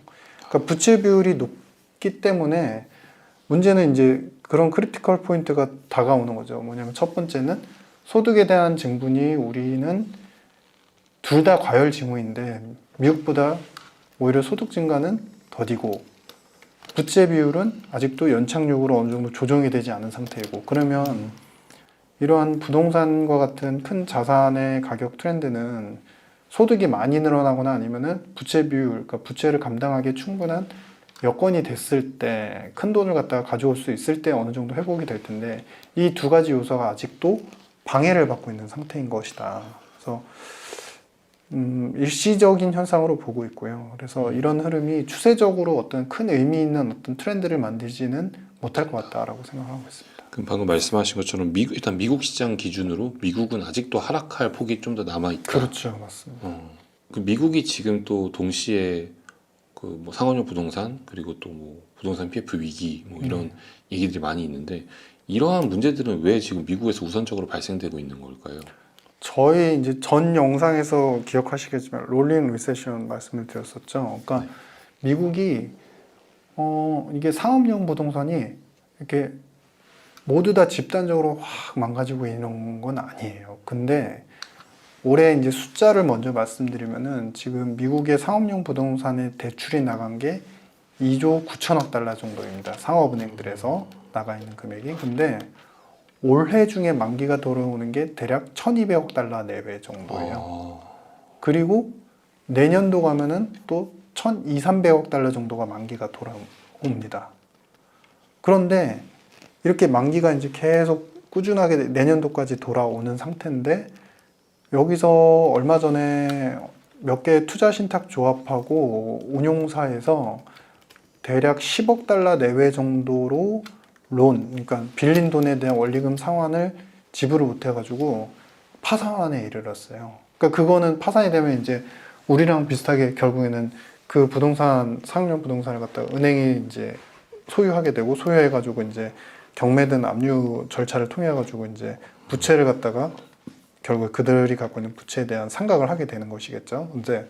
그러니까 부채 비율이 높기 때문에 문제는 이제 그런 크리티컬 포인트가 다가오는 거죠. 뭐냐면 첫 번째는 소득에 대한 증분이, 우리는 둘 다 과열 징후인데 미국보다 오히려 소득 증가는 더디고 부채 비율은 아직도 연착륙으로 어느 정도 조정이 되지 않은 상태이고, 그러면 이러한 부동산과 같은 큰 자산의 가격 트렌드는 소득이 많이 늘어나거나 아니면은 부채 비율, 그러니까 부채를 감당하기에 충분한 여건이 됐을 때, 큰 돈을 갖다가 가져올 수 있을 때 어느 정도 회복이 될 텐데, 이 두 가지 요소가 아직도 방해를 받고 있는 상태인 것이다. 그래서 일시적인 현상으로 보고 있고요. 그래서 이런 흐름이 추세적으로 어떤 큰 의미 있는 어떤 트렌드를 만들지는 못할 것 같다라고 생각하고 있습니다. 그럼 방금 말씀하신 것처럼 일단 미국 시장 기준으로 미국은 아직도 하락할 폭이 좀 더 남아 있다. 그렇죠, 맞습니다. 그 미국이 지금 또 동시에 그 뭐 상업용 부동산, 그리고 또 뭐 부동산 PF 위기 뭐 이런 얘기들이 많이 있는데, 이러한 문제들은 왜 지금 미국에서 우선적으로 발생되고 있는 걸까요? 저희 이제 전 영상에서 기억하시겠지만 롤링 리세션 말씀을 드렸었죠. 그러니까 미국이 이게 상업용 부동산이 이렇게 모두 다 집단적으로 확 망가지고 있는 건 아니에요. 근데 올해 이제 숫자를 먼저 말씀드리면은 지금 미국의 상업용 부동산의 대출이 나간 게 2조 9천억 달러 정도입니다. 상업은행들에서 나가 있는 금액이. 근데 올해 중에 만기가 돌아오는 게 대략 1,200억 달러 내외 정도예요. 그리고 내년도 가면은 또 1,200~300억 달러 정도가 만기가 돌아옵니다. 그런데 이렇게 만기가 이제 계속 꾸준하게 내년도까지 돌아오는 상태인데 여기서 얼마 전에 몇 개 투자 신탁 조합하고 운용사에서 대략 10억 달러 내외 정도로 그러니까 빌린 돈에 대한 원리금 상환을 지불을 못 해가지고 파산에 이르렀어요. 그러니까 그거는 파산이 되면 이제 우리랑 비슷하게 결국에는 그 부동산, 상업용 부동산을 갖다가 은행이 이제 소유하게 되고 소유해가지고 이제 경매든 압류 절차를 통해가지고 이제 부채를 갖다가 결국 그들이 갖고 있는 부채에 대한 상각을 하게 되는 것이겠죠. 근데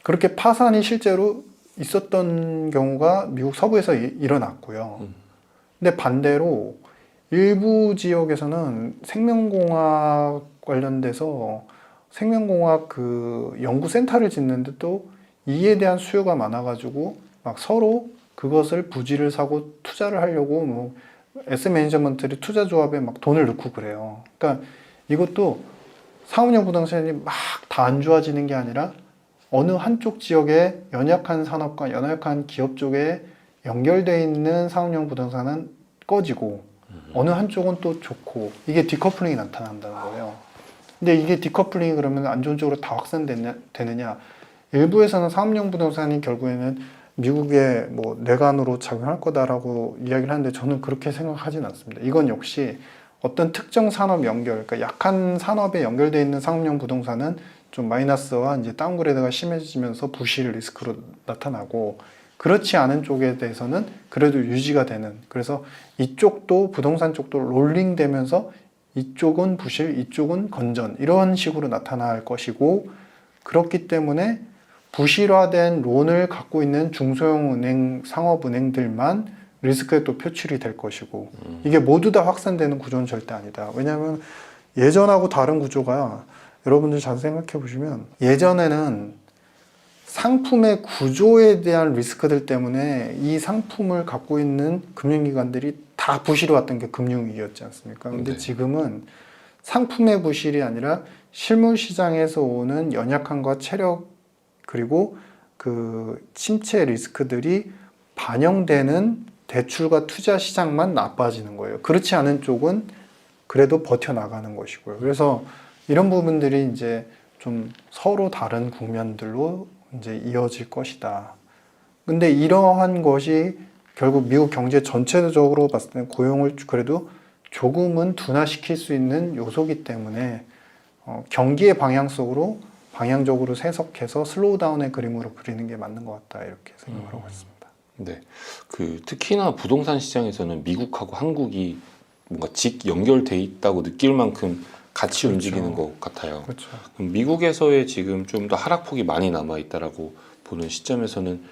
그렇게 파산이 실제로 있었던 경우가 미국 서부에서 일어났고요. 근데 반대로 일부 지역에서는 생명공학 관련돼서 생명공학 그 연구센터를 짓는데 또 이에 대한 수요가 많아가지고 막 서로 그것을 부지를 사고 투자를 하려고 뭐 에셋 매니저먼트들이 투자 조합에 막 돈을 넣고 그래요. 그러니까 이것도 상업용 부동산이 막 다 안 좋아지는 게 아니라 어느 한쪽 지역에 연약한 산업과 연약한 기업 쪽에 연결되어 있는 상업용 부동산은 꺼지고 어느 한쪽은 또 좋고 이게 디커플링이 나타난다는 거예요. 근데 이게 디커플링이 그러면 안 좋은 쪽으로 다 확산되느냐? 일부에서는 상업용 부동산이 결국에는 미국의 뭐 뇌관으로 작용할 거다라고 이야기를 하는데 저는 그렇게 생각하지는 않습니다. 이건 역시 어떤 특정 산업 연결, 그러니까 약한 산업에 연결되어 있는 상업용 부동산은 좀 마이너스와 이제 다운그레이드가 심해지면서 부실 리스크로 나타나고 그렇지 않은 쪽에 대해서는 그래도 유지가 되는, 그래서 이쪽도 부동산 쪽도 롤링 되면서 이쪽은 부실, 이쪽은 건전 이런 식으로 나타날 것이고 그렇기 때문에 부실화된 론을 갖고 있는 중소형 은행, 상업은행들만 리스크에 또 표출이 될 것이고 이게 모두 다 확산되는 구조는 절대 아니다. 왜냐하면 예전하고 다른 구조가 여러분들 잘 생각해 보시면 예전에는 상품의 구조에 대한 리스크들 때문에 이 상품을 갖고 있는 금융기관들이 다 부실이 왔던 게 금융위기였지 않습니까? 근데 네. 지금은 상품의 부실이 아니라 실물 시장에서 오는 연약함과 체력 그리고 그 침체 리스크들이 반영되는 대출과 투자 시장만 나빠지는 거예요. 그렇지 않은 쪽은 그래도 버텨나가는 것이고요. 그래서 이런 부분들이 이제 좀 서로 다른 국면들로 이제 이어질 것이다. 근데 이러한 것이 결국 미국 경제 전체적으로 봤을 때 고용을 그래도 조금은 둔화시킬 수 있는 요소이기 때문에 경기의 방향적으로 해석해서 슬로우 다운의 그림으로 그리는 게 맞는 것 같다 이렇게 생각을 하고 있습니다. 네, 그 특히나 부동산 시장에서는 미국하고 한국이 뭔가 직 연결돼 있다고 느낄 만큼 같이 그렇죠. 움직이는 것 같아요. 그렇죠. 그럼 미국에서의 지금 좀 더 하락폭이 많이 남아 있다라고 보는 시점에서는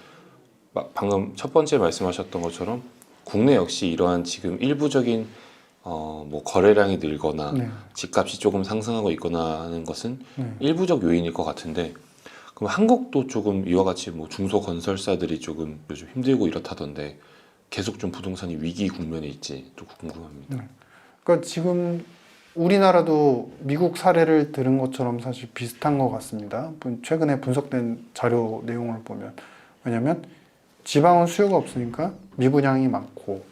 방금 첫 번째 말씀하셨던 것처럼 국내 역시 이러한 지금 일부적인 뭐 거래량이 늘거나 네. 집값이 조금 상승하고 있거나 하는 것은 네. 일부적 요인일 것 같은데 그럼 한국도 조금 이와 같이 뭐 중소건설사들이 조금 요즘 힘들고 이렇다던데 계속 좀 부동산이 위기 국면에 있지 또 궁금합니다. 네. 그러니까 지금 우리나라도 미국 사례를 들은 것처럼 사실 비슷한 것 같습니다. 최근에 분석된 자료 내용을 보면 왜냐하면 지방은 수요가 없으니까 미분양이 많고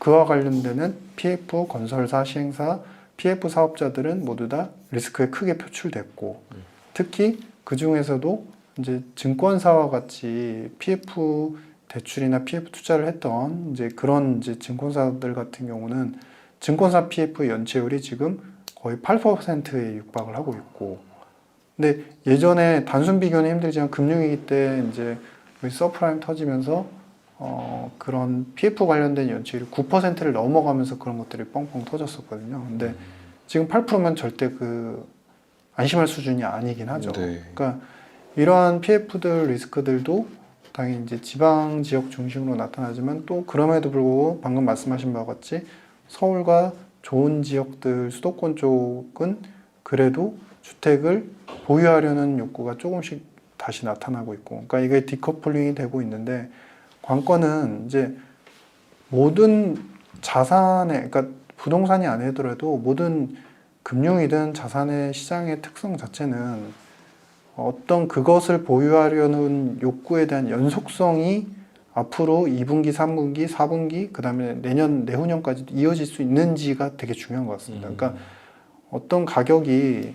그와 관련되는 PF 건설사 시행사 PF 사업자들은 모두 다 리스크에 크게 표출됐고 특히 그 중에서도 이제 증권사와 같이 PF 대출이나 PF 투자를 했던 이제 그런 이제 증권사들 같은 경우는 증권사 PF 연체율이 지금 거의 8%에 육박을 하고 있고, 근데 예전에 단순 비교는 힘들지만 금융위기 때 이제 서프라임 터지면서 그런 PF 관련된 연체율이 9%를 넘어가면서 그런 것들이 뻥뻥 터졌었거든요. 근데 지금 8%면 절대 그 안심할 수준이 아니긴 하죠. 네. 그러니까 이러한 PF들 리스크들도 당연히 이제 지방 지역 중심으로 나타나지만 또 그럼에도 불구하고 방금 말씀하신 바와 같이 서울과 좋은 지역들 수도권 쪽은 그래도 주택을 보유하려는 욕구가 조금씩 다시 나타나고 있고, 그러니까 이게 디커플링이 되고 있는데, 관건은 이제 모든 자산의, 그러니까 부동산이 아니더라도 모든 금융이든 자산의 시장의 특성 자체는 어떤 그것을 보유하려는 욕구에 대한 연속성이 앞으로 2분기, 3분기, 4분기, 그 다음에 내년, 내후년까지도 이어질 수 있는지가 되게 중요한 것 같습니다. 그러니까 어떤 가격이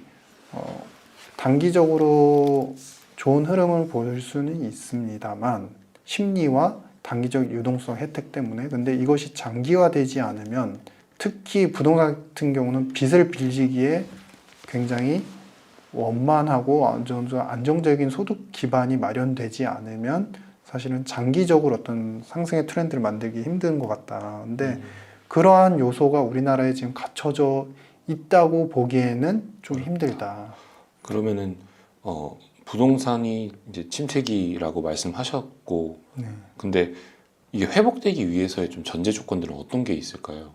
단기적으로 좋은 흐름을 보일 수는 있습니다만 심리와 단기적 유동성 혜택 때문에, 근데 이것이 장기화되지 않으면, 특히 부동산 같은 경우는 빚을 빌리기에 굉장히 원만하고 안정적인 소득 기반이 마련되지 않으면 사실은 장기적으로 어떤 상승의 트렌드를 만들기 힘든 것 같다. 근데 그러한 요소가 우리나라에 지금 갖춰져 있다고 보기에는 좀 힘들다. 그러면은 부동산이 이제 침체기라고 말씀하셨고, 네. 근데 이게 회복되기 위해서의 좀 전제 조건들은 어떤 게 있을까요?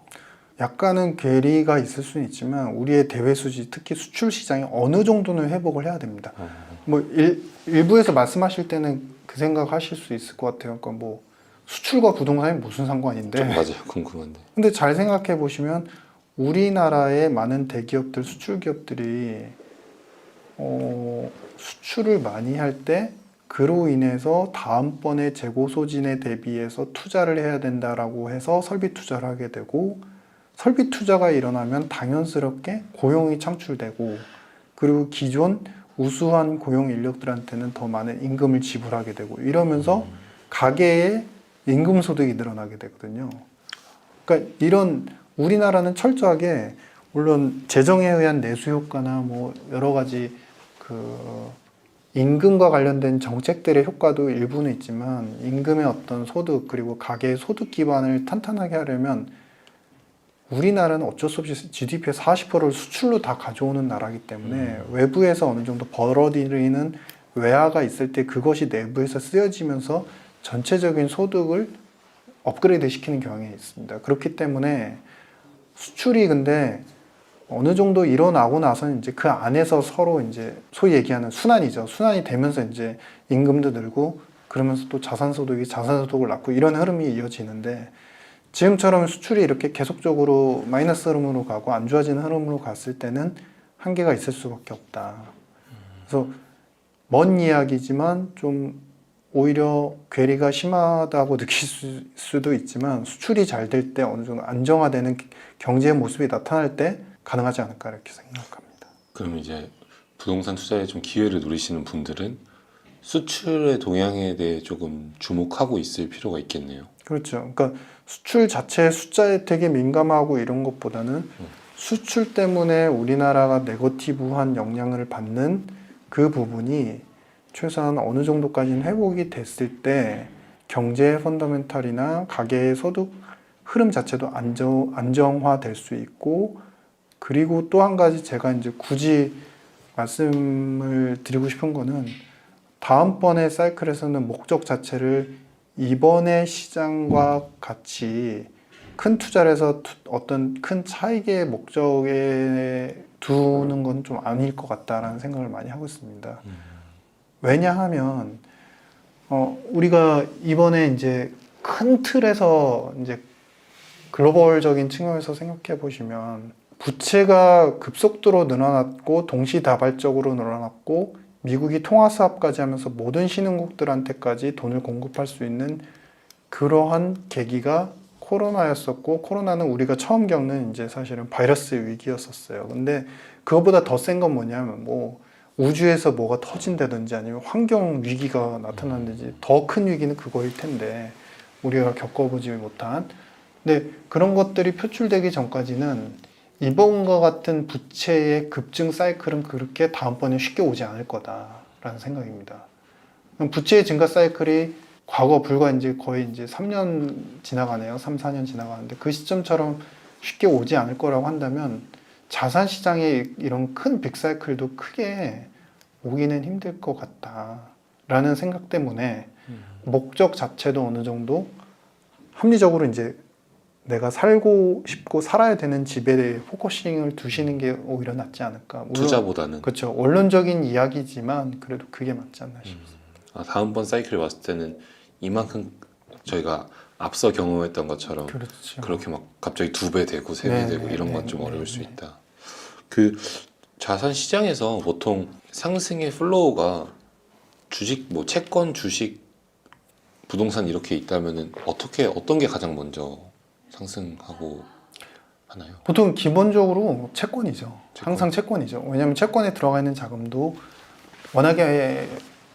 약간은 괴리가 있을 수는 있지만 우리의 대외 수지, 특히 수출 시장이 어느 정도는 회복을 해야 됩니다. 뭐 일부에서 말씀하실 때는 그 생각하실 수 있을 것 같아요. 그러니까 뭐 수출과 부동산이 무슨 상관인데? 좀 맞아요, 궁금한데. 근데 잘 생각해 보시면 우리나라의 많은 대기업들, 수출 기업들이 수출을 많이 할 때 그로 인해서 다음번에 재고 소진에 대비해서 투자를 해야 된다라고 해서 설비 투자를 하게 되고, 설비 투자가 일어나면 당연스럽게 고용이 창출되고, 그리고 기존 우수한 고용 인력들한테는 더 많은 임금을 지불하게 되고, 이러면서 가계의 임금 소득이 늘어나게 되거든요. 그러니까 이런, 우리나라는 철저하게 물론 재정에 의한 내수 효과나 뭐 여러 가지 그 임금과 관련된 정책들의 효과도 일부는 있지만, 임금의 어떤 소득 그리고 가계의 소득 기반을 탄탄하게 하려면 우리나라는 어쩔 수 없이 GDP의 40%를 수출로 다 가져오는 나라이기 때문에 외부에서 어느 정도 벌어들이는 외화가 있을 때 그것이 내부에서 쓰여지면서 전체적인 소득을 업그레이드 시키는 경향이 있습니다. 그렇기 때문에 수출이 근데 어느 정도 일어나고 나서는 이제 그 안에서 서로 이제 소위 얘기하는 순환이죠. 순환이 되면서 이제 임금도 늘고 그러면서 또 자산소득을 낳고 이런 흐름이 이어지는데, 지금처럼 수출이 이렇게 계속적으로 마이너스 흐름으로 가고 안 좋아지는 흐름으로 갔을 때는 한계가 있을 수밖에 없다. 그래서 먼 이야기지만 좀 오히려 괴리가 심하다고 느낄 수도 있지만, 수출이 잘 될 때 어느 정도 안정화되는 경제의 모습이 나타날 때 가능하지 않을까 이렇게 생각합니다. 그럼 이제 부동산 투자에 좀 기회를 누리시는 분들은 수출의 동향에 대해 조금 주목하고 있을 필요가 있겠네요. 그렇죠. 그러니까 수출 자체의 숫자에 되게 민감하고 이런 것보다는 수출 때문에 우리나라가 네거티브한 영향을 받는 그 부분이 최소한 어느 정도까지는 회복이 됐을 때 경제의 펀더멘탈이나 가계의 소득 흐름 자체도 안정화될 수 있고, 그리고 또 한 가지 제가 이제 굳이 말씀을 드리고 싶은 거는, 다음번의 사이클에서는 목적 자체를 이번의 시장과 같이 큰 투자를 해서 어떤 큰 차익의 목적에 두는 건 좀 아닐 것 같다라는 생각을 많이 하고 있습니다. 왜냐하면 우리가 이번에 이제 큰 틀에서 이제 글로벌적인 측면에서 생각해 보시면, 부채가 급속도로 늘어났고 동시다발적으로 늘어났고 미국이 통화사업까지 하면서 모든 신흥국들한테까지 돈을 공급할 수 있는 그러한 계기가 코로나였었고, 코로나는 우리가 처음 겪는 이제 사실은 바이러스 위기였었어요. 근데 그거보다 더 센 건 뭐냐면 뭐 우주에서 뭐가 터진다든지 아니면 환경 위기가 나타난다든지 더 큰 위기는 그거일 텐데, 우리가 겪어보지 못한. 근데 그런 것들이 표출되기 전까지는 이번과 같은 부채의 급증 사이클은 그렇게 다음번에 쉽게 오지 않을 거다라는 생각입니다. 부채의 증가 사이클이 과거 불과 이제 거의 이제 3년 지나가네요. 3, 4년 지나가는데 그 시점처럼 쉽게 오지 않을 거라고 한다면 자산 시장의 이런 큰 빅사이클도 크게 오기는 힘들 것 같다라는 생각 때문에 목적 자체도 어느 정도 합리적으로 이제 내가 살고 싶고 살아야 되는 집에 포커싱을 두시는 게 오히려 낫지 않을까. 물론 투자보다는. 그렇죠. 원론적인 이야기지만 그래도 그게 맞지 않나 싶습니다. 아, 다음번 사이클에 왔을 때는 이만큼 저희가 앞서 경험했던 것처럼 그렇죠. 그렇게 막 갑자기 2배 되고 3배 네, 되고 네, 이런 네, 건 좀 네, 어려울 수 네. 있다. 그 자산 시장에서 보통 상승의 플로우가 주식, 뭐 채권, 주식, 부동산 이렇게 있다면은 어떤 게 가장 먼저 상승하고 하나요? 보통 기본적으로 채권이죠. 채권. 항상 채권이죠. 왜냐하면 채권에 들어가 있는 자금도 워낙에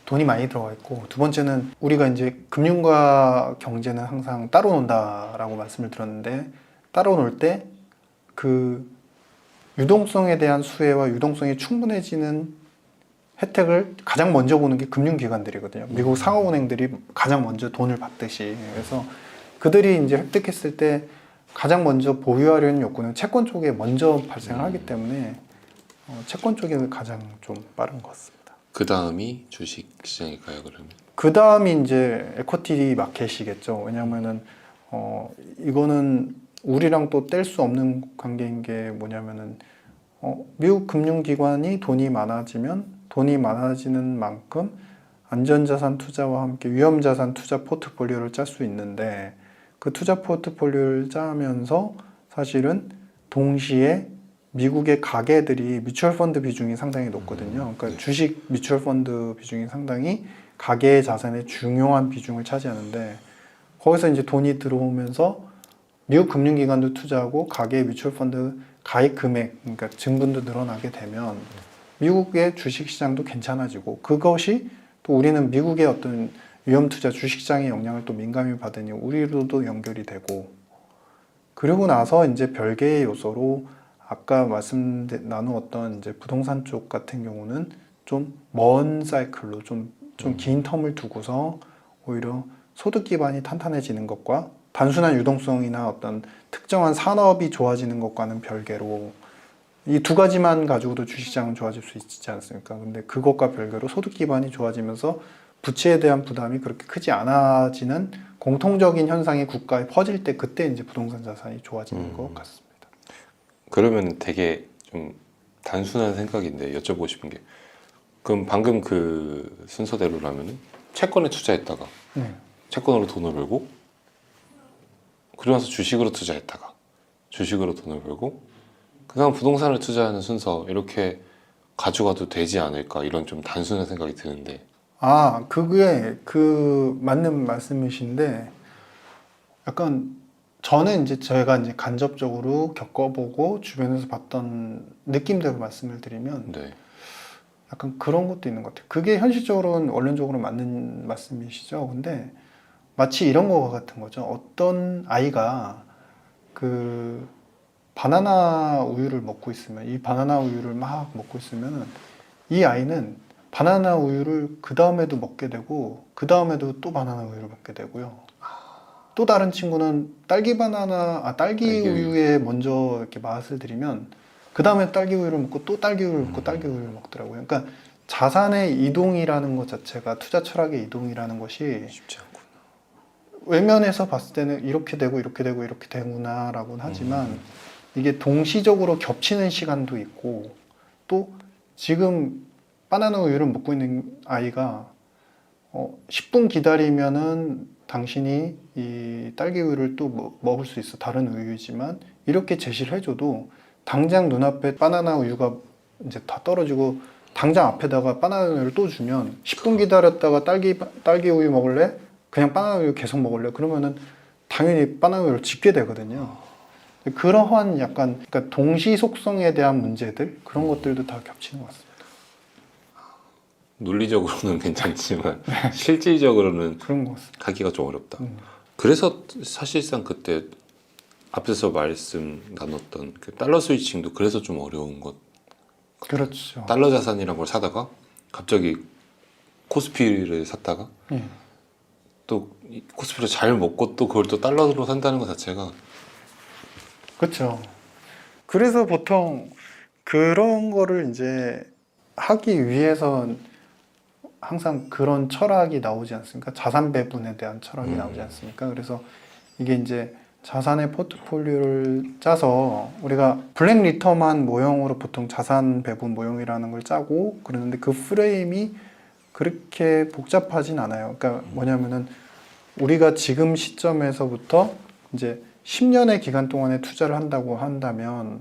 돈이 많이 들어가 있고, 두 번째는 우리가 이제 금융과 경제는 항상 따로 논다라고 말씀을 드렸는데, 따로 놀 때 그 유동성에 대한 수혜와 유동성이 충분해지는 혜택을 가장 먼저 보는 게 금융기관들이거든요. 미국 상업은행들이 가장 먼저 돈을 받듯이. 그래서 그들이 이제 획득했을 때 가장 먼저 보유하려는 욕구는 채권 쪽에 먼저 발생하기 때문에 채권 쪽이 가장 좀 빠른 것 같습니다. 그 다음이 주식 시장일까요, 그러면? 그 다음이 이제 에쿼티 마켓이겠죠. 왜냐하면은 이거는 우리랑 또 뗄 수 없는 관계인 게 뭐냐면은 미국 금융기관이 돈이 많아지는 만큼 안전자산 투자와 함께 위험자산 투자 포트폴리오를 짤 수 있는데, 그 투자 포트폴리오를 짜면서 사실은 동시에 미국의 가계들이 뮤추얼 펀드 비중이 상당히 높거든요. 그러니까 네. 주식 뮤추얼 펀드 비중이 상당히 가계의 자산의 중요한 비중을 차지하는데, 거기서 이제 돈이 들어오면서 미국 금융기관도 투자하고 가계 뮤추얼 펀드 가입 금액, 그러니까 증분도 늘어나게 되면 미국의 주식시장도 괜찮아지고, 그것이 또 우리는 미국의 어떤 위험투자 주식시장의 영향을 또 민감히 받으니 우리로도 연결이 되고, 그리고 나서 이제 별개의 요소로 아까 나누었던 이제 부동산 쪽 같은 경우는 좀 먼 사이클로 좀 긴 텀을 두고서 오히려 소득 기반이 탄탄해지는 것과 단순한 유동성이나 어떤 특정한 산업이 좋아지는 것과는 별개로 이 두 가지만 가지고도 주식시장은 좋아질 수 있지 않습니까? 근데 그것과 별개로 소득 기반이 좋아지면서 부채에 대한 부담이 그렇게 크지 않아지는 공통적인 현상이 국가에 퍼질 때, 그때 이제 부동산 자산이 좋아지는 것 같습니다. 그러면 되게 좀 단순한 생각인데 여쭤보고 싶은 게, 그럼 방금 그 순서대로라면은 채권에 투자했다가 네. 채권으로 돈을 벌고, 그러고 나서 주식으로 투자했다가 주식으로 돈을 벌고, 그 다음 부동산을 투자하는 순서, 이렇게 가져가도 되지 않을까, 이런 좀 단순한 생각이 드는데. 그게 맞는 말씀이신데, 약간 저는 이제 제가 이제 간접적으로 겪어보고 주변에서 봤던 느낌대로 말씀을 드리면 네. 약간 그런 것도 있는 것 같아요. 그게 현실적으로는 원론적으로 맞는 말씀이시죠. 근데 마치 이런 거 같은 거죠. 어떤 아이가 그 바나나 우유를 먹고 있으면, 이 바나나 우유를 막 먹고 있으면 이 아이는 바나나 우유를 그 다음에도 먹게 되고, 그 다음에도 또 바나나 우유를 먹게 되고요. 또 다른 친구는 딸기 우유에 먼저 이렇게 맛을 들이면 그 다음에 딸기 우유를 먹고 또 딸기 우유를 먹고 딸기 우유를 먹더라고요. 그러니까 자산의 이동이라는 것 자체가, 투자 철학의 이동이라는 것이 쉽지 않구나. 외면에서 봤을 때는 이렇게 되고 이렇게 되고 이렇게 되구나라고는 하지만 이게 동시적으로 겹치는 시간도 있고, 또 지금 바나나 우유를 먹고 있는 아이가 10분 기다리면은 당신이 이 딸기 우유를 또 먹을 수 있어. 다른 우유이지만 이렇게 제시를 해줘도 당장 눈앞에 바나나 우유가 이제 다 떨어지고 당장 앞에다가 바나나 우유를 또 주면 10분 기다렸다가 딸기 우유 먹을래? 그냥 바나나 우유 계속 먹을래? 그러면은 당연히 바나나 우유를 짓게 되거든요. 그러한 약간 그러니까 동시 속성에 대한 문제들, 그런 것들도 다 겹치는 것 같습니다. 논리적으로는 괜찮지만 실질적으로는 그런 것 같습니다. 가기가 좀 어렵다. 그래서 사실상 그때 앞에서 말씀 나눴던 그 달러 스위칭도 그래서 좀 어려운 것. 그렇죠. 달러 자산이란 걸 사다가 갑자기 코스피를 샀다가 또 코스피를 잘 먹고 또 그걸 또 달러로 산다는 것 자체가. 그렇죠. 그래서 보통 그런 거를 이제 하기 위해서 항상 그런 철학이 나오지 않습니까? 자산 배분에 대한 철학이 나오지 않습니까? 그래서 이게 이제 자산의 포트폴리오를 짜서 우리가 블랙 리터만 모형으로 보통 자산 배분 모형이라는 걸 짜고 그러는데 그 프레임이 그렇게 복잡하진 않아요. 그러니까 뭐냐면은 우리가 지금 시점에서부터 이제 10년의 기간 동안에 투자를 한다고 한다면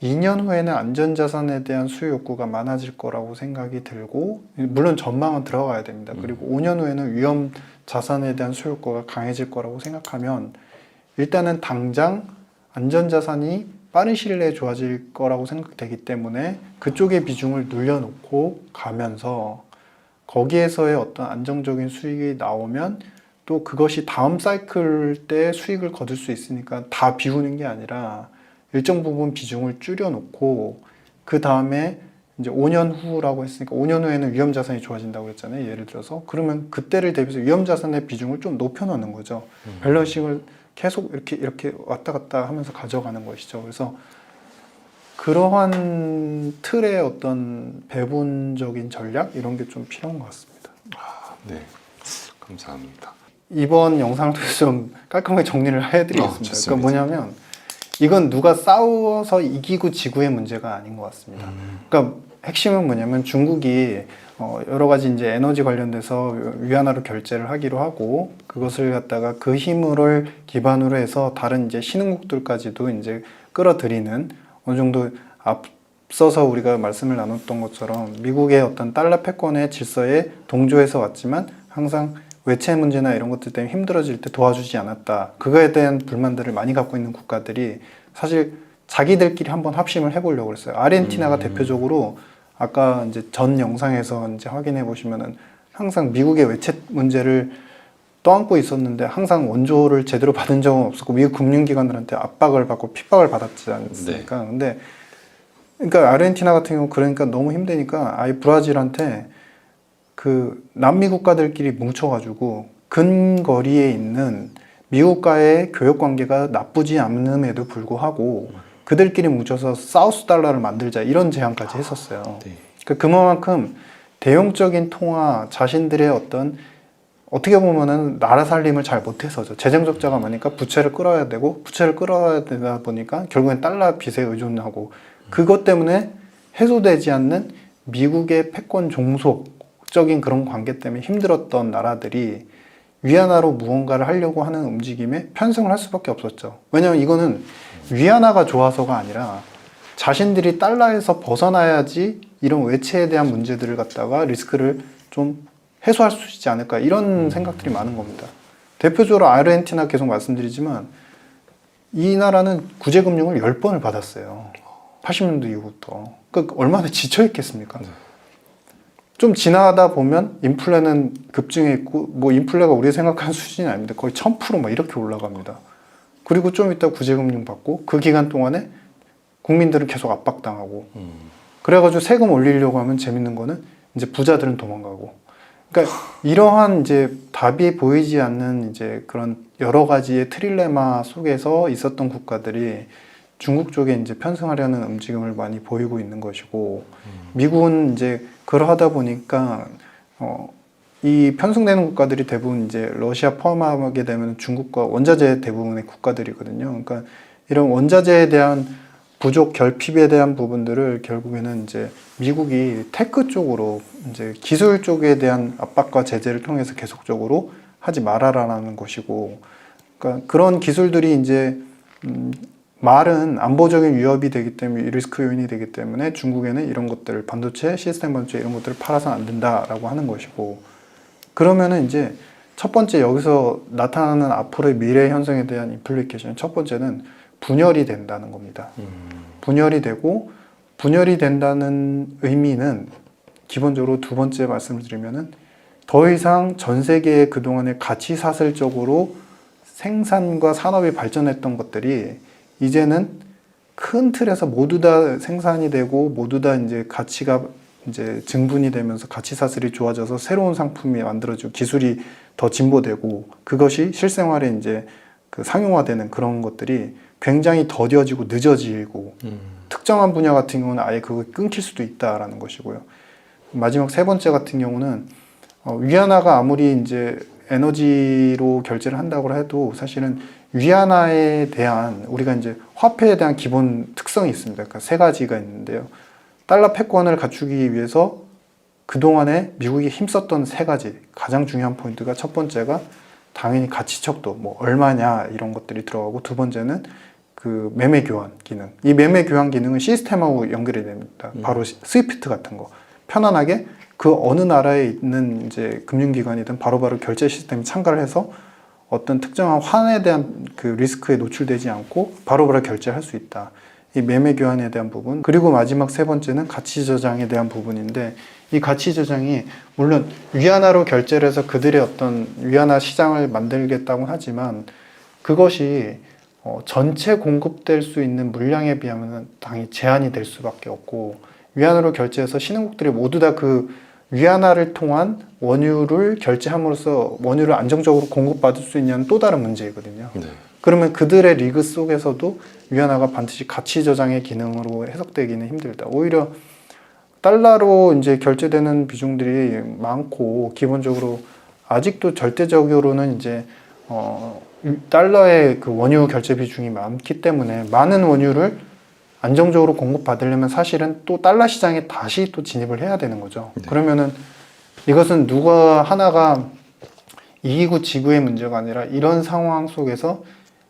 2년 후에는 안전자산에 대한 수요 욕구가 많아질 거라고 생각이 들고 물론 전망은 들어가야 됩니다. 그리고 5년 후에는 위험 자산에 대한 수요 욕구가 강해질 거라고 생각하면 일단은 당장 안전자산이 빠른 시일 내에 좋아질 거라고 생각되기 때문에 그쪽의 비중을 늘려놓고 가면서 거기에서의 어떤 안정적인 수익이 나오면 또 그것이 다음 사이클 때 수익을 거둘 수 있으니까 다 비우는 게 아니라 일정 부분 비중을 줄여놓고 그 다음에 이제 5년 후라고 했으니까 5년 후에는 위험 자산이 좋아진다고 그랬잖아요. 예를 들어서 그러면 그때를 대비해서 위험 자산의 비중을 좀 높여놓는 거죠. 밸런싱을 계속 이렇게 왔다 갔다 하면서 가져가는 것이죠. 그래서 그러한 틀의 어떤 배분적인 전략 이런 게 좀 필요한 것 같습니다. 네, 감사합니다. 이번 영상을 통해서 좀 깔끔하게 정리를 해드리겠습니다. 좋습니다. 그러니까 뭐냐면 이건 누가 싸워서 이기고 지구의 문제가 아닌 것 같습니다. 그러니까 핵심은 뭐냐면 중국이 여러 가지 이제 에너지 관련돼서 위안화로 결제를 하기로 하고 그것을 갖다가 그 힘을 기반으로 해서 다른 이제 신흥국들까지도 이제 끌어들이는 어느 정도 앞서서 우리가 말씀을 나눴던 것처럼 미국의 어떤 달러 패권의 질서에 동조해서 왔지만 항상 외채 문제나 이런 것들 때문에 힘들어질 때 도와주지 않았다. 그거에 대한 불만들을 많이 갖고 있는 국가들이 사실 자기들끼리 한번 합심을 해보려고 그랬어요. 아르헨티나가 대표적으로 아까 이제 전 영상에서 이제 확인해 보시면은 항상 미국의 외채 문제를 떠안고 있었는데 항상 원조를 제대로 받은 적은 없었고 미국 금융기관들한테 압박을 받고 핍박을 받았지 않습니까? 네. 근데 그러니까 아르헨티나 같은 경우 그러니까 너무 힘드니까 아예 브라질한테 그 남미 국가들끼리 뭉쳐가지고 근거리에 있는 미국과의 교역 관계가 나쁘지 않음에도 불구하고 그들끼리 뭉쳐서 사우스 달러를 만들자 이런 제안까지 했었어요. 네. 그만큼 대용적인 통화 자신들의 어떤 어떻게 보면은 나라 살림을 잘 못해서죠. 재정 적자가 많으니까 부채를 끌어야 되고 부채를 끌어야 되다 보니까 결국엔 달러 빚에 의존하고 그것 때문에 해소되지 않는 미국의 패권 종속적인 그런 관계 때문에 힘들었던 나라들이 위안화로 무언가를 하려고 하는 움직임에 편승을 할 수밖에 없었죠. 왜냐하면 이거는 위안화가 좋아서가 아니라 자신들이 달러에서 벗어나야지 이런 외채에 대한 문제들을 갖다가 리스크를 좀 해소할 수 있지 않을까 이런 생각들이 많은 겁니다. 대표적으로 아르헨티나 계속 말씀드리지만 이 나라는 구제금융을 10번을 받았어요. 80년대 이후부터. 그러니까 얼마나 지쳐있겠습니까? 네. 좀 지나다 보면 인플레는 급증해 있고 뭐 인플레가 우리가 생각하는 수준이 아닙니다. 거의 1000%막 이렇게 올라갑니다. 그리고 좀 이따 구제금융 받고 그 기간 동안에 국민들은 계속 압박당하고 그래가지고 세금 올리려고 하면 재밌는 거는 이제 부자들은 도망가고 그러니까 이러한 이제 답이 보이지 않는 이제 그런 여러 가지의 트릴레마 속에서 있었던 국가들이 중국 쪽에 이제 편승하려는 움직임을 많이 보이고 있는 것이고 미국은 이제 그러하다 보니까 이 편승되는 국가들이 대부분 이제 러시아 포함하게 되면 중국과 원자재 대부분의 국가들이거든요. 그러니까 이런 원자재에 대한 부족 결핍에 대한 부분들을 결국에는 이제 미국이 테크 쪽으로 이제 기술 쪽에 대한 압박과 제재를 통해서 계속적으로 하지 말아라라는 것이고, 그러니까 그런 기술들이 이제 말은 안보적인 위협이 되기 때문에 리스크 요인이 되기 때문에 중국에는 이런 것들을 반도체, 시스템 반도체 이런 것들을 팔아서는 안 된다라고 하는 것이고, 그러면은 이제 첫 번째 여기서 나타나는 앞으로의 미래 현상에 대한 임플리케이션 첫 번째는 분열이 된다는 겁니다. 분열이 되고 분열이 된다는 의미는 기본적으로 두 번째 말씀을 드리면은 더 이상 전 세계의 그동안의 가치 사슬적으로 생산과 산업이 발전했던 것들이 이제는 큰 틀에서 모두 다 생산이 되고 모두 다 이제 가치가 이제 증분이 되면서 가치 사슬이 좋아져서 새로운 상품이 만들어지고 기술이 더 진보되고 그것이 실생활에 이제 그 상용화되는 그런 것들이 굉장히 더뎌지고 늦어지고 특정한 분야 같은 경우는 아예 그거 끊길 수도 있다라는 것이고요. 마지막 세 번째 같은 경우는 위안화가 아무리 이제 에너지로 결제를 한다고 해도 사실은 위안화에 대한 우리가 이제 화폐에 대한 기본 특성이 있습니다. 그러니까 세 가지가 있는데요. 달러 패권을 갖추기 위해서 그동안에 미국이 힘썼던 세 가지 가장 중요한 포인트가 첫 번째가 당연히 가치 척도 뭐 얼마냐 이런 것들이 들어가고 두 번째는 그 매매 교환 기능. 이 매매 교환 기능은 시스템하고 연결이 됩니다. 바로 스위프트 같은 거. 편안하게 그 어느 나라에 있는 이제 금융기관이든 바로바로 결제 시스템에 참가를 해서 어떤 특정한 환에 대한 그 리스크에 노출되지 않고 바로바로 결제할 수 있다. 이 매매 교환에 대한 부분. 그리고 마지막 세 번째는 가치 저장에 대한 부분인데 이 가치 저장이 물론 위안화로 결제를 해서 그들의 어떤 위안화 시장을 만들겠다고 하지만 그것이 전체 공급될 수 있는 물량에 비하면 당연히 제한이 될 수밖에 없고 위안화로 결제해서 신흥국들이 모두 다 그 위안화를 통한 원유를 결제함으로써 원유를 안정적으로 공급받을 수 있냐는 또 다른 문제이거든요. 네. 그러면 그들의 리그 속에서도 위안화가 반드시 가치 저장의 기능으로 해석되기는 힘들다. 오히려 달러로 이제 결제되는 비중들이 많고 기본적으로 아직도 절대적으로는 이제 달러의 그 원유 결제 비중이 많기 때문에 많은 원유를 안정적으로 공급받으려면 사실은 또 달러 시장에 다시 또 진입을 해야 되는 거죠. 네. 그러면은 이것은 누가 하나가 이기고 지구의 문제가 아니라 이런 상황 속에서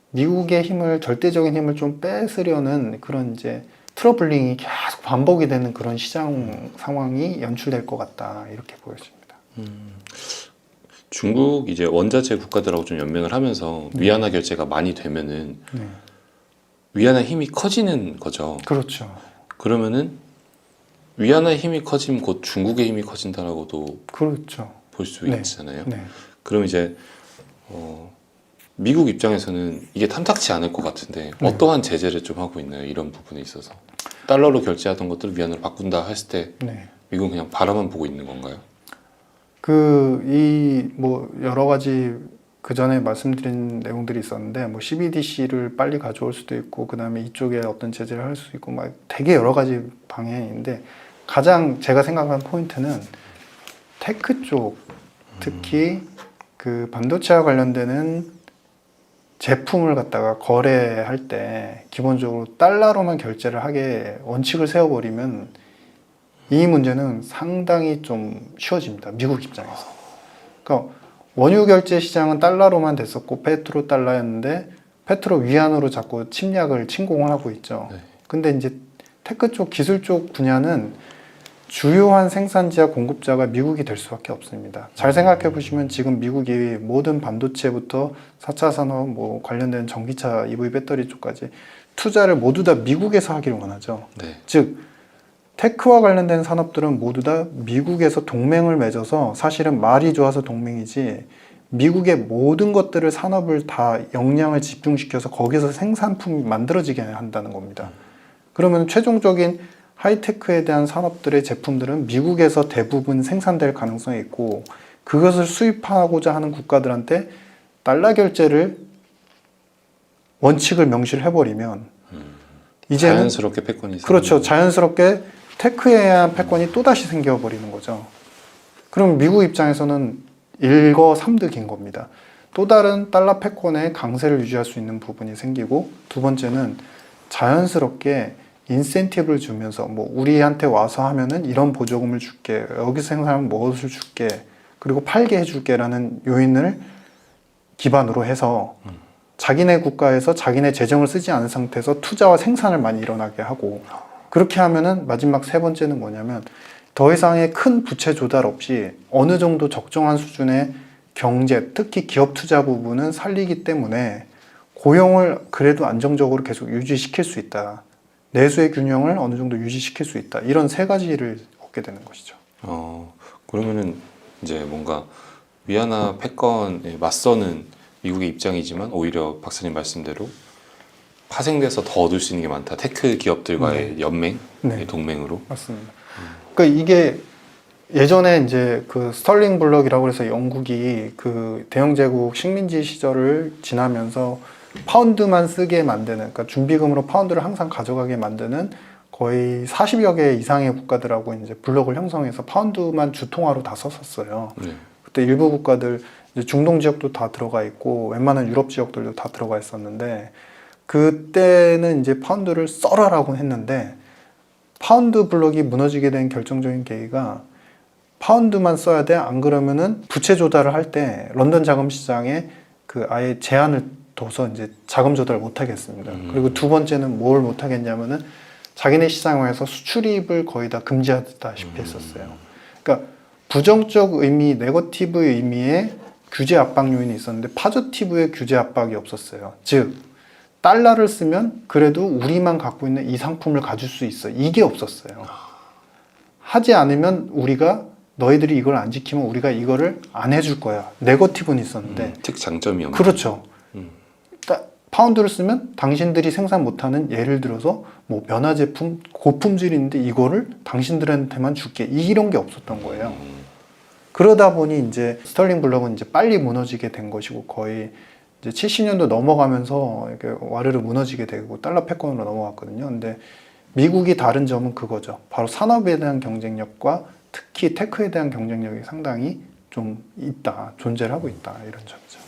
미국의 힘을 절대적인 힘을 좀 뺏으려는 그런 이제 트러블링이 계속 반복이 되는 그런 시장 상황이 연출될 것 같다 이렇게 보여집니다. 중국 이제 원자재 국가들하고 좀 연맹을 하면서 위안화 결제가 많이 되면은 네. 위안화 힘이 커지는 거죠. 그렇죠. 그러면은 위안화의 힘이 커지면 곧 중국의 힘이 커진다라고도 그렇죠. 볼 수 네. 있잖아요. 네. 그럼 이제 미국 입장에서는 이게 탐탁치 않을 것 같은데 네. 어떠한 제재를 좀 하고 있나요? 이런 부분에 있어서 달러로 결제하던 것들을 위안화로 바꾼다 했을 때 네. 미국은 그냥 바라만 보고 있는 건가요? 뭐 여러 가지 그 전에 말씀드린 내용들이 있었는데 뭐 CBDC를 빨리 가져올 수도 있고 그 다음에 이쪽에 어떤 제재를 할 수 있고 막 되게 여러 가지 방향인데 가장 제가 생각하는 포인트는 테크 쪽 특히 그 반도체와 관련되는 제품을 갖다가 거래할 때 기본적으로 달러로만 결제를 하게 원칙을 세워버리면 이 문제는 상당히 좀 쉬워집니다. 미국 입장에서. 그러니까 원유 결제 시장은 달러로만 됐었고 페트로 달러였는데 페트로 위안으로 자꾸 침공을 하고 있죠. 네. 근데 이제 테크 쪽 기술 쪽 분야는 주요한 생산지와 공급자가 미국이 될 수밖에 없습니다. 잘 생각해 보시면 지금 미국이 모든 반도체부터 4차 산업 뭐 관련된 전기차 EV 배터리 쪽까지 투자를 모두 다 미국에서 하기를 원하죠. 네. 즉 테크와 관련된 산업들은 모두 다 미국에서 동맹을 맺어서 사실은 말이 좋아서 동맹이지 미국의 모든 것들을 산업을 다 역량을 집중시켜서 거기서 생산품이 만들어지게 한다는 겁니다. 그러면 최종적인 하이테크에 대한 산업들의 제품들은 미국에서 대부분 생산될 가능성이 있고 그것을 수입하고자 하는 국가들한테 달러 결제를 원칙을 명시를 해버리면 이제는 자연스럽게 패권이 그렇죠. 자연스럽게 테크에 대한 패권이 또다시 생겨버리는 거죠. 그럼 미국 입장에서는 일거삼득인 겁니다. 또 다른 달러 패권의 강세를 유지할 수 있는 부분이 생기고 두 번째는 자연스럽게 인센티브를 주면서 뭐 우리한테 와서 하면은 이런 보조금을 줄게 여기서 생산하면 무엇을 줄게 그리고 팔게 해줄게라는 요인을 기반으로 해서 자기네 국가에서 자기네 재정을 쓰지 않은 상태에서 투자와 생산을 많이 일어나게 하고 그렇게 하면은 마지막 세 번째는 뭐냐면 더 이상의 큰 부채 조달 없이 어느 정도 적정한 수준의 경제 특히 기업 투자 부분은 살리기 때문에 고용을 그래도 안정적으로 계속 유지시킬 수 있다. 내수의 균형을 어느 정도 유지시킬 수 있다. 이런 세 가지를 얻게 되는 것이죠. 그러면은 이제 뭔가 위안화 패권에 맞서는 미국의 입장이지만 오히려 박사님 말씀대로 파생돼서 더 얻을 수 있는 게 많다. 테크 기업들과의 연맹, 네. 동맹으로. 맞습니다. 그러니까 이게 예전에 이제 그 스털링 블럭이라고 해서 영국이 그 대영제국 식민지 시절을 지나면서 파운드만 쓰게 만드는, 그러니까 준비금으로 파운드를 항상 가져가게 만드는 거의 40여 개 이상의 국가들하고 이제 블록을 형성해서 파운드만 주통화로 다 썼었어요. 네. 그때 일부 국가들 이제 중동 지역도 다 들어가 있고 웬만한 유럽 지역들도 다 들어가 있었는데 그때는 이제 파운드를 써라라고 했는데 파운드 블록이 무너지게 된 결정적인 계기가 파운드만 써야 돼. 안 그러면은 부채 조달을 할 때 런던 자금 시장에 그 아예 제한을 둬서 이제 자금 조달 못 하겠습니다. 그리고 두 번째는 뭘 못 하겠냐면은 자기네 시장에서 수출입을 거의 다 금지하다시피 했었어요. 그러니까 부정적 의미, 네거티브 의미의 규제 압박 요인이 있었는데 파저티브의 규제 압박이 없었어요. 즉 달러를 쓰면 그래도 우리만 갖고 있는 이 상품을 가질 수 있어. 이게 없었어요. 하지 않으면 우리가 너희들이 이걸 안 지키면 우리가 이거를 안 해줄 거야. 네거티브는 있었는데 특장점이 없는. 그렇죠. 파운드를 쓰면 당신들이 생산 못하는 예를 들어서 뭐 면화 제품 고품질인데 이거를 당신들한테만 줄게 이런 게 없었던 거예요. 그러다 보니 이제 스털링 블록은 이제 빨리 무너지게 된 것이고 거의 이제 70년도 넘어가면서 이렇게 와르르 무너지게 되고 달러 패권으로 넘어갔거든요. 근데 미국이 다른 점은 그거죠. 바로 산업에 대한 경쟁력과 특히 테크에 대한 경쟁력이 상당히 좀 있다, 존재를 하고 있다 이런 점이죠.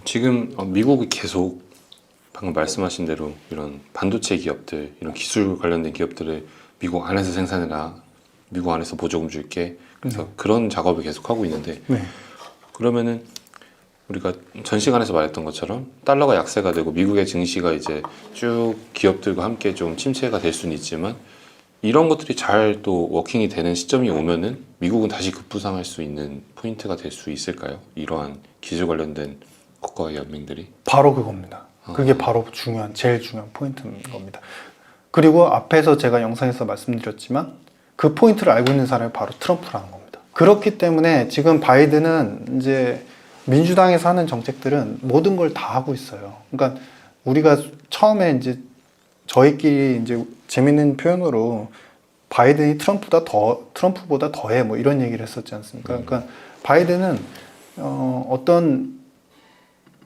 지금 미국이 계속 방금 말씀하신 대로 이런 반도체 기업들, 이런 기술 관련된 기업들을 미국 안에서 생산해라, 미국 안에서 보조금 줄게. 그래서 그런 작업을 계속 하고 있는데 그러면은 우리가 전 시간에서 말했던 것처럼 달러가 약세가 되고 미국의 증시가 이제 쭉 기업들과 함께 좀 침체가 될 수는 있지만 이런 것들이 잘 또 워킹이 되는 시점이 오면은 미국은 다시 급부상할 수 있는 포인트가 될 수 있을까요? 이러한 기술 관련된 국가와 연맹들이 바로 그겁니다. 그게 바로 제일 중요한 포인트인 겁니다. 그리고 앞에서 제가 영상에서 말씀드렸지만 그 포인트를 알고 있는 사람이 바로 트럼프라는 겁니다. 그렇기 때문에 지금 바이든은 이제 민주당에서 하는 정책들은 모든 걸 다 하고 있어요. 그러니까 우리가 처음에 이제 저희끼리 이제 재밌는 표현으로 바이든이 트럼프보다 더해 뭐 이런 얘기를 했었지 않습니까? 그러니까 바이든은 어떤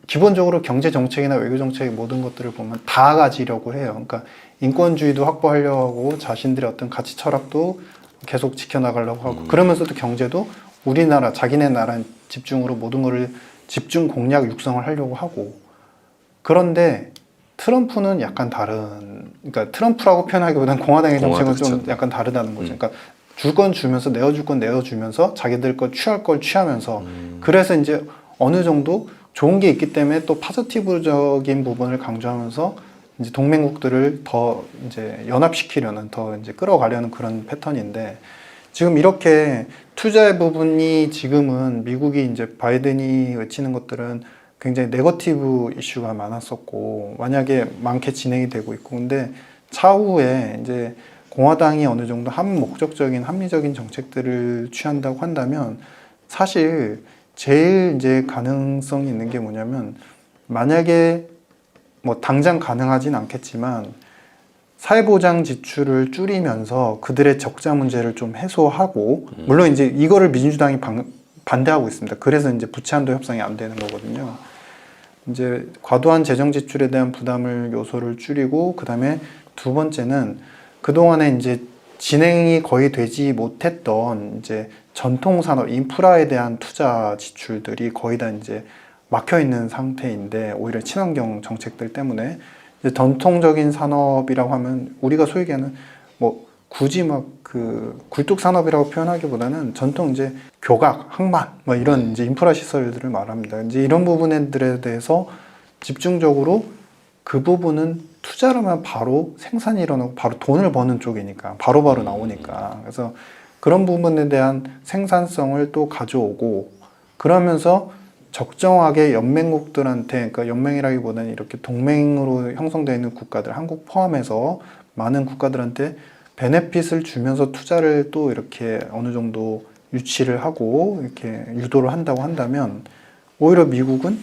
기본적으로 경제 정책이나 외교 정책의 모든 것들을 보면 다 가지려고 해요. 그러니까 인권주의도 확보하려고 하고 자신들의 어떤 가치 철학도 계속 지켜나가려고 하고 그러면서도 경제도 우리나라 자기네 나라 집중으로 모든 거를 집중 공략 육성을 하려고 하고 그런데 트럼프는 약간 다른 그러니까 트럼프라고 표현하기보다는 공화당의 정책은 좀 약간 다르다는 거죠. 그러니까 줄 건 주면서 내어줄 건 내어주면서 자기들 거 취할 걸 취하면서 그래서 이제 어느 정도 좋은 게 있기 때문에 또 파저티브적인 부분을 강조하면서 이제 동맹국들을 더 이제 연합시키려는 더 이제 끌어가려는 그런 패턴인데 지금 이렇게 투자의 부분이 지금은 미국이 이제 바이든이 외치는 것들은 굉장히 네거티브 이슈가 많았었고 만약에 많게 진행이 되고 있고 근데 차후에 이제 공화당이 어느 정도 한목적적인 합리적인 정책들을 취한다고 한다면 사실 제일 이제 가능성이 있는 게 뭐냐면 만약에 뭐 당장 가능하진 않겠지만 사회보장 지출을 줄이면서 그들의 적자 문제를 좀 해소하고 물론 이제 이거를 민주당이 반대하고 있습니다. 그래서 이제 부채 한도 협상이 안 되는 거거든요. 이제 과도한 재정 지출에 대한 부담을 요소를 줄이고 그다음에 두 번째는 그동안에 이제 진행이 거의 되지 못했던 이제 전통 산업 인프라에 대한 투자 지출들이 거의 다 이제 막혀 있는 상태인데 오히려 친환경 정책들 때문에 이제 전통적인 산업이라고 하면 우리가 소위 얘기하는 뭐 굳이 막 그 굴뚝 산업이라고 표현하기보다는 전통 이제 교각, 항만 뭐 이런 이제 인프라 시설들을 말합니다. 이제 이런 부분들에 대해서 집중적으로 그 부분은 투자를 하면 바로 생산이 일어나고 바로 돈을 버는 쪽이니까 바로바로 나오니까 그래서 그런 부분에 대한 생산성을 또 가져오고 그러면서 적정하게 연맹국들한테 그러니까 연맹이라기보다는 이렇게 동맹으로 형성되어 있는 국가들 한국 포함해서 많은 국가들한테 베네핏을 주면서 투자를 또 이렇게 어느 정도 유치를 하고 이렇게 유도를 한다고 한다면 오히려 미국은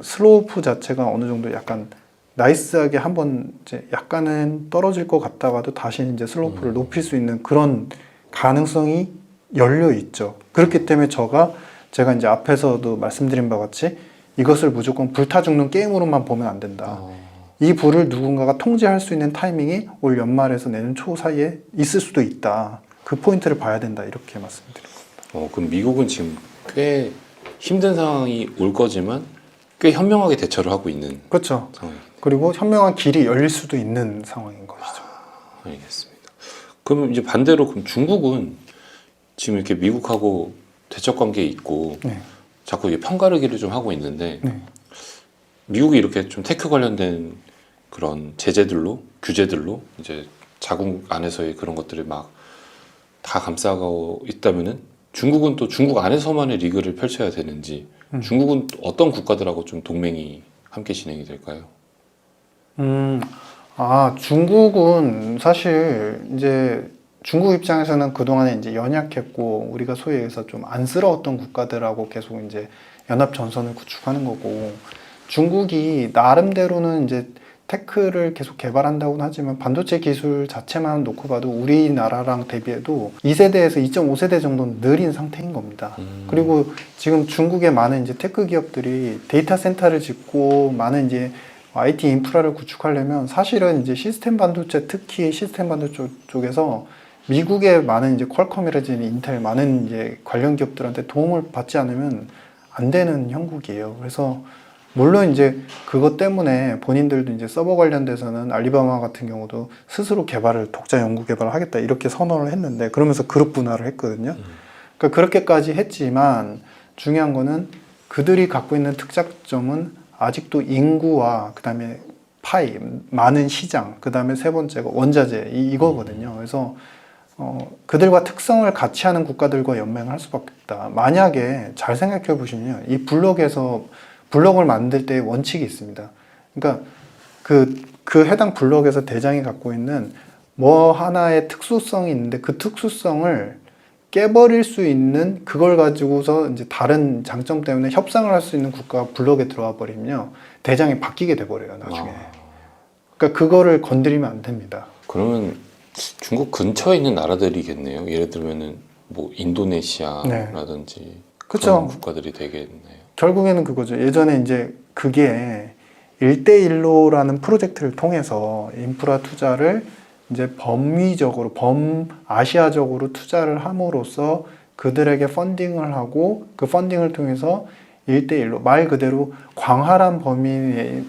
슬로프 자체가 어느 정도 약간 나이스하게 한번 이제 약간은 떨어질 것 같다가도 다시 이제 슬로프를 높일 수 있는 그런 가능성이 열려 있죠. 그렇기 때문에 제가 이제 앞에서도 말씀드린 바와 같이 이것을 무조건 불타 죽는 게임으로만 보면 안 된다. 이 불을 누군가가 통제할 수 있는 타이밍이 올 연말에서 내년 초 사이에 있을 수도 있다. 그 포인트를 봐야 된다. 이렇게 말씀드립니다. 그럼 미국은 지금 꽤 힘든 상황이 올 거지만 꽤 현명하게 대처를 하고 있는 그렇죠. 상황입니다. 그리고 현명한 길이 열릴 수도 있는 상황인 것이죠. 알겠습니다. 그럼 이제 반대로 그럼 중국은 지금 이렇게 미국하고 대척 관계에 있고 네. 자꾸 이게 편가르기를 좀 하고 있는데 네. 미국이 이렇게 좀 테크 관련된 그런 제재들로 규제들로 이제 자국 안에서의 그런 것들을 막 다 감싸고 있다면은 중국은 또 중국 안에서만의 리그를 펼쳐야 되는지 중국은 또 어떤 국가들하고 좀 동맹이 함께 진행이 될까요? 중국은 사실 이제 중국 입장에서는 그동안에 이제 연약했고 우리가 소위 해서 좀 안쓰러웠던 국가들하고 계속 이제 연합 전선을 구축하는 거고 중국이 나름대로는 이제 테크를 계속 개발한다고는 하지만 반도체 기술 자체만 놓고 봐도 우리나라랑 대비해도 2세대에서 2.5세대 정도는 느린 상태인 겁니다. 그리고 지금 중국의 많은 이제 테크 기업들이 데이터 센터를 짓고 많은 이제 IT 인프라를 구축하려면 사실은 이제 시스템 반도체 특히 시스템 반도체 쪽에서 미국의 많은 이제 퀄컴이라든지 인텔 많은 이제 관련 기업들한테 도움을 받지 않으면 안 되는 형국이에요. 그래서 물론 이제 그것 때문에 본인들도 이제 서버 관련돼서는 알리바마 같은 경우도 스스로 독자 연구 개발을 하겠다 이렇게 선언을 했는데 그러면서 그룹 분할을 했거든요. 그러니까 그렇게까지 했지만 중요한 거는 그들이 갖고 있는 특장점은 아직도 인구와 그다음에 파이 많은 시장 그다음에 세 번째가 원자재 이거거든요. 그래서 그들과 특성을 같이 하는 국가들과 연맹을 할 수밖에 없다. 만약에 잘 생각해 보시면 이 블록을 만들 때의 원칙이 있습니다. 그러니까 그 해당 블록에서 대장이 갖고 있는 뭐 하나의 특수성이 있는데 그 특수성을 깨버릴 수 있는 그걸 가지고서 이제 다른 장점 때문에 협상을 할 수 있는 국가가 블록에 들어와 버리면요. 대장이 바뀌게 돼 버려요, 나중에. 그러니까 그거를 건드리면 안 됩니다. 그러면 중국 근처에 있는 나라들이겠네요. 예를 들면은 뭐 인도네시아라든지 그런 국가들이 되겠네요. 결국에는 그거죠. 예전에 이제 그게 1대1로라는 프로젝트를 통해서 인프라 투자를 이제 아시아적으로 투자를 함으로써 그들에게 펀딩을 하고 그 펀딩을 통해서 1대1로 말 그대로 광활한 범위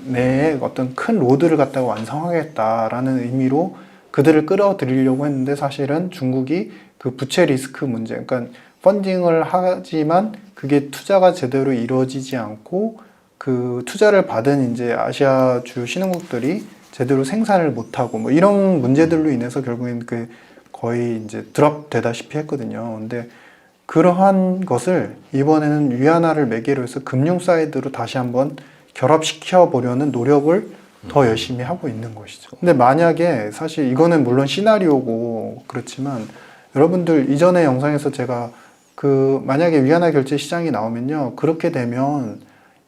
내에 어떤 큰 로드를 갖다가 완성하겠다라는 의미로 그들을 끌어들이려고 했는데 사실은 중국이 그 부채 리스크 문제, 그러니까 펀딩을 하지만 그게 투자가 제대로 이루어지지 않고 그 투자를 받은 이제 아시아 주요 신흥국들이 제대로 생산을 못하고 뭐 이런 문제들로 인해서 결국엔 그 거의 이제 드롭되다시피 했거든요. 근데 그러한 것을 이번에는 위안화를 매개로 해서 금융 사이드로 다시 한번 결합시켜 보려는 노력을 더 열심히 하고 있는 것이죠. 근데 만약에 사실 이거는 물론 시나리오고 그렇지만 여러분들 이전의 영상에서 제가 만약에 위안화 결제 시장이 나오면요. 그렇게 되면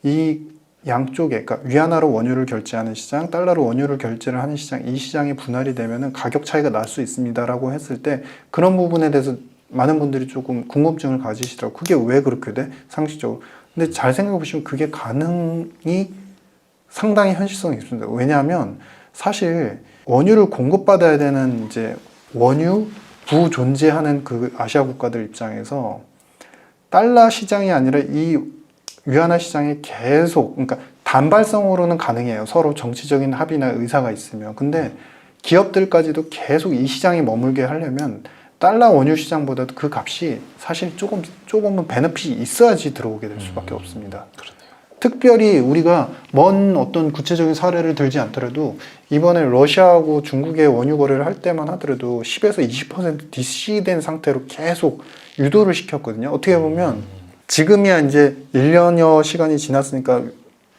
이 양쪽에, 그러니까 위안화로 원유를 결제하는 시장, 달러로 원유를 결제를 하는 시장, 이 시장이 분할이 되면은 가격 차이가 날 수 있습니다라고 했을 때 그런 부분에 대해서 많은 분들이 조금 궁금증을 가지시더라고요. 그게 왜 그렇게 돼? 상식적으로. 근데 잘 생각해 보시면 그게 가능이 상당히 현실성이 있습니다. 왜냐하면 사실 원유를 공급받아야 되는 이제 원유 부존재하는 그 아시아 국가들 입장에서 달러 시장이 아니라 이 위안화 시장이 계속, 그러니까 단발성으로는 가능해요. 서로 정치적인 합의나 의사가 있으면. 근데 기업들까지도 계속 이 시장에 머물게 하려면 달러 원유 시장보다도 그 값이 사실 조금은 베너핏이 있어야지 들어오게 될 수밖에 없습니다. 그러네요. 특별히 우리가 먼 어떤 구체적인 사례를 들지 않더라도 이번에 러시아하고 중국의 원유 거래를 할 때만 하더라도 10에서 20% DC된 상태로 계속 유도를 시켰거든요. 어떻게 보면 지금이야 이제 1년여 시간이 지났으니까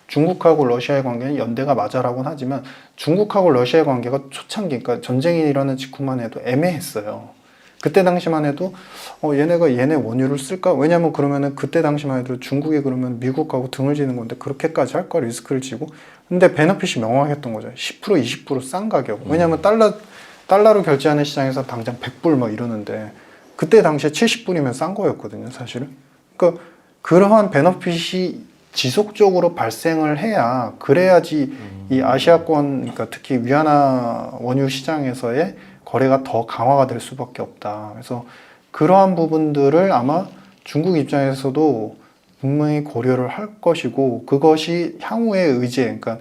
중국하고 러시아의 관계는 연대가 맞아라고는 하지만 중국하고 러시아의 관계가 초창기, 그러니까 전쟁이 일어난 직후만 해도 애매했어요. 그때 당시만 해도 얘네가 얘네 원유를 쓸까? 왜냐면 그러면은 그때 당시만 해도 중국이 그러면 미국하고 등을 지는 건데 그렇게까지 할까? 리스크를 지고. 근데 베너핏이 명확했던 거죠. 10% 20% 싼 가격. 왜냐면 달러로 결제하는 시장에서 당장 100불 막 이러는데 그때 당시에 70불이면 싼 거였거든요, 사실은. 그러니까 그러한 베너핏이 지속적으로 발생을 해야 그래야지 이 아시아권, 그러니까 특히 위안화 원유 시장에서의 거래가 더 강화가 될 수밖에 없다. 그래서 그러한 부분들을 아마 중국 입장에서도 분명히 고려를 할 것이고 그것이 향후의 의제, 그러니까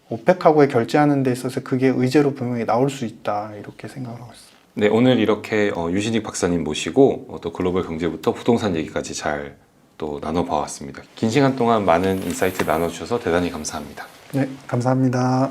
오펙하고의 결제하는 데 있어서 그게 의제로 분명히 나올 수 있다 이렇게 생각을 하고 있습니다. 네, 오늘 이렇게 유신익 박사님 모시고 또 글로벌 경제부터 부동산 얘기까지 잘 또 나눠봐왔습니다. 긴 시간 동안 많은 인사이트 나눠주셔서 대단히 감사합니다. 네, 감사합니다.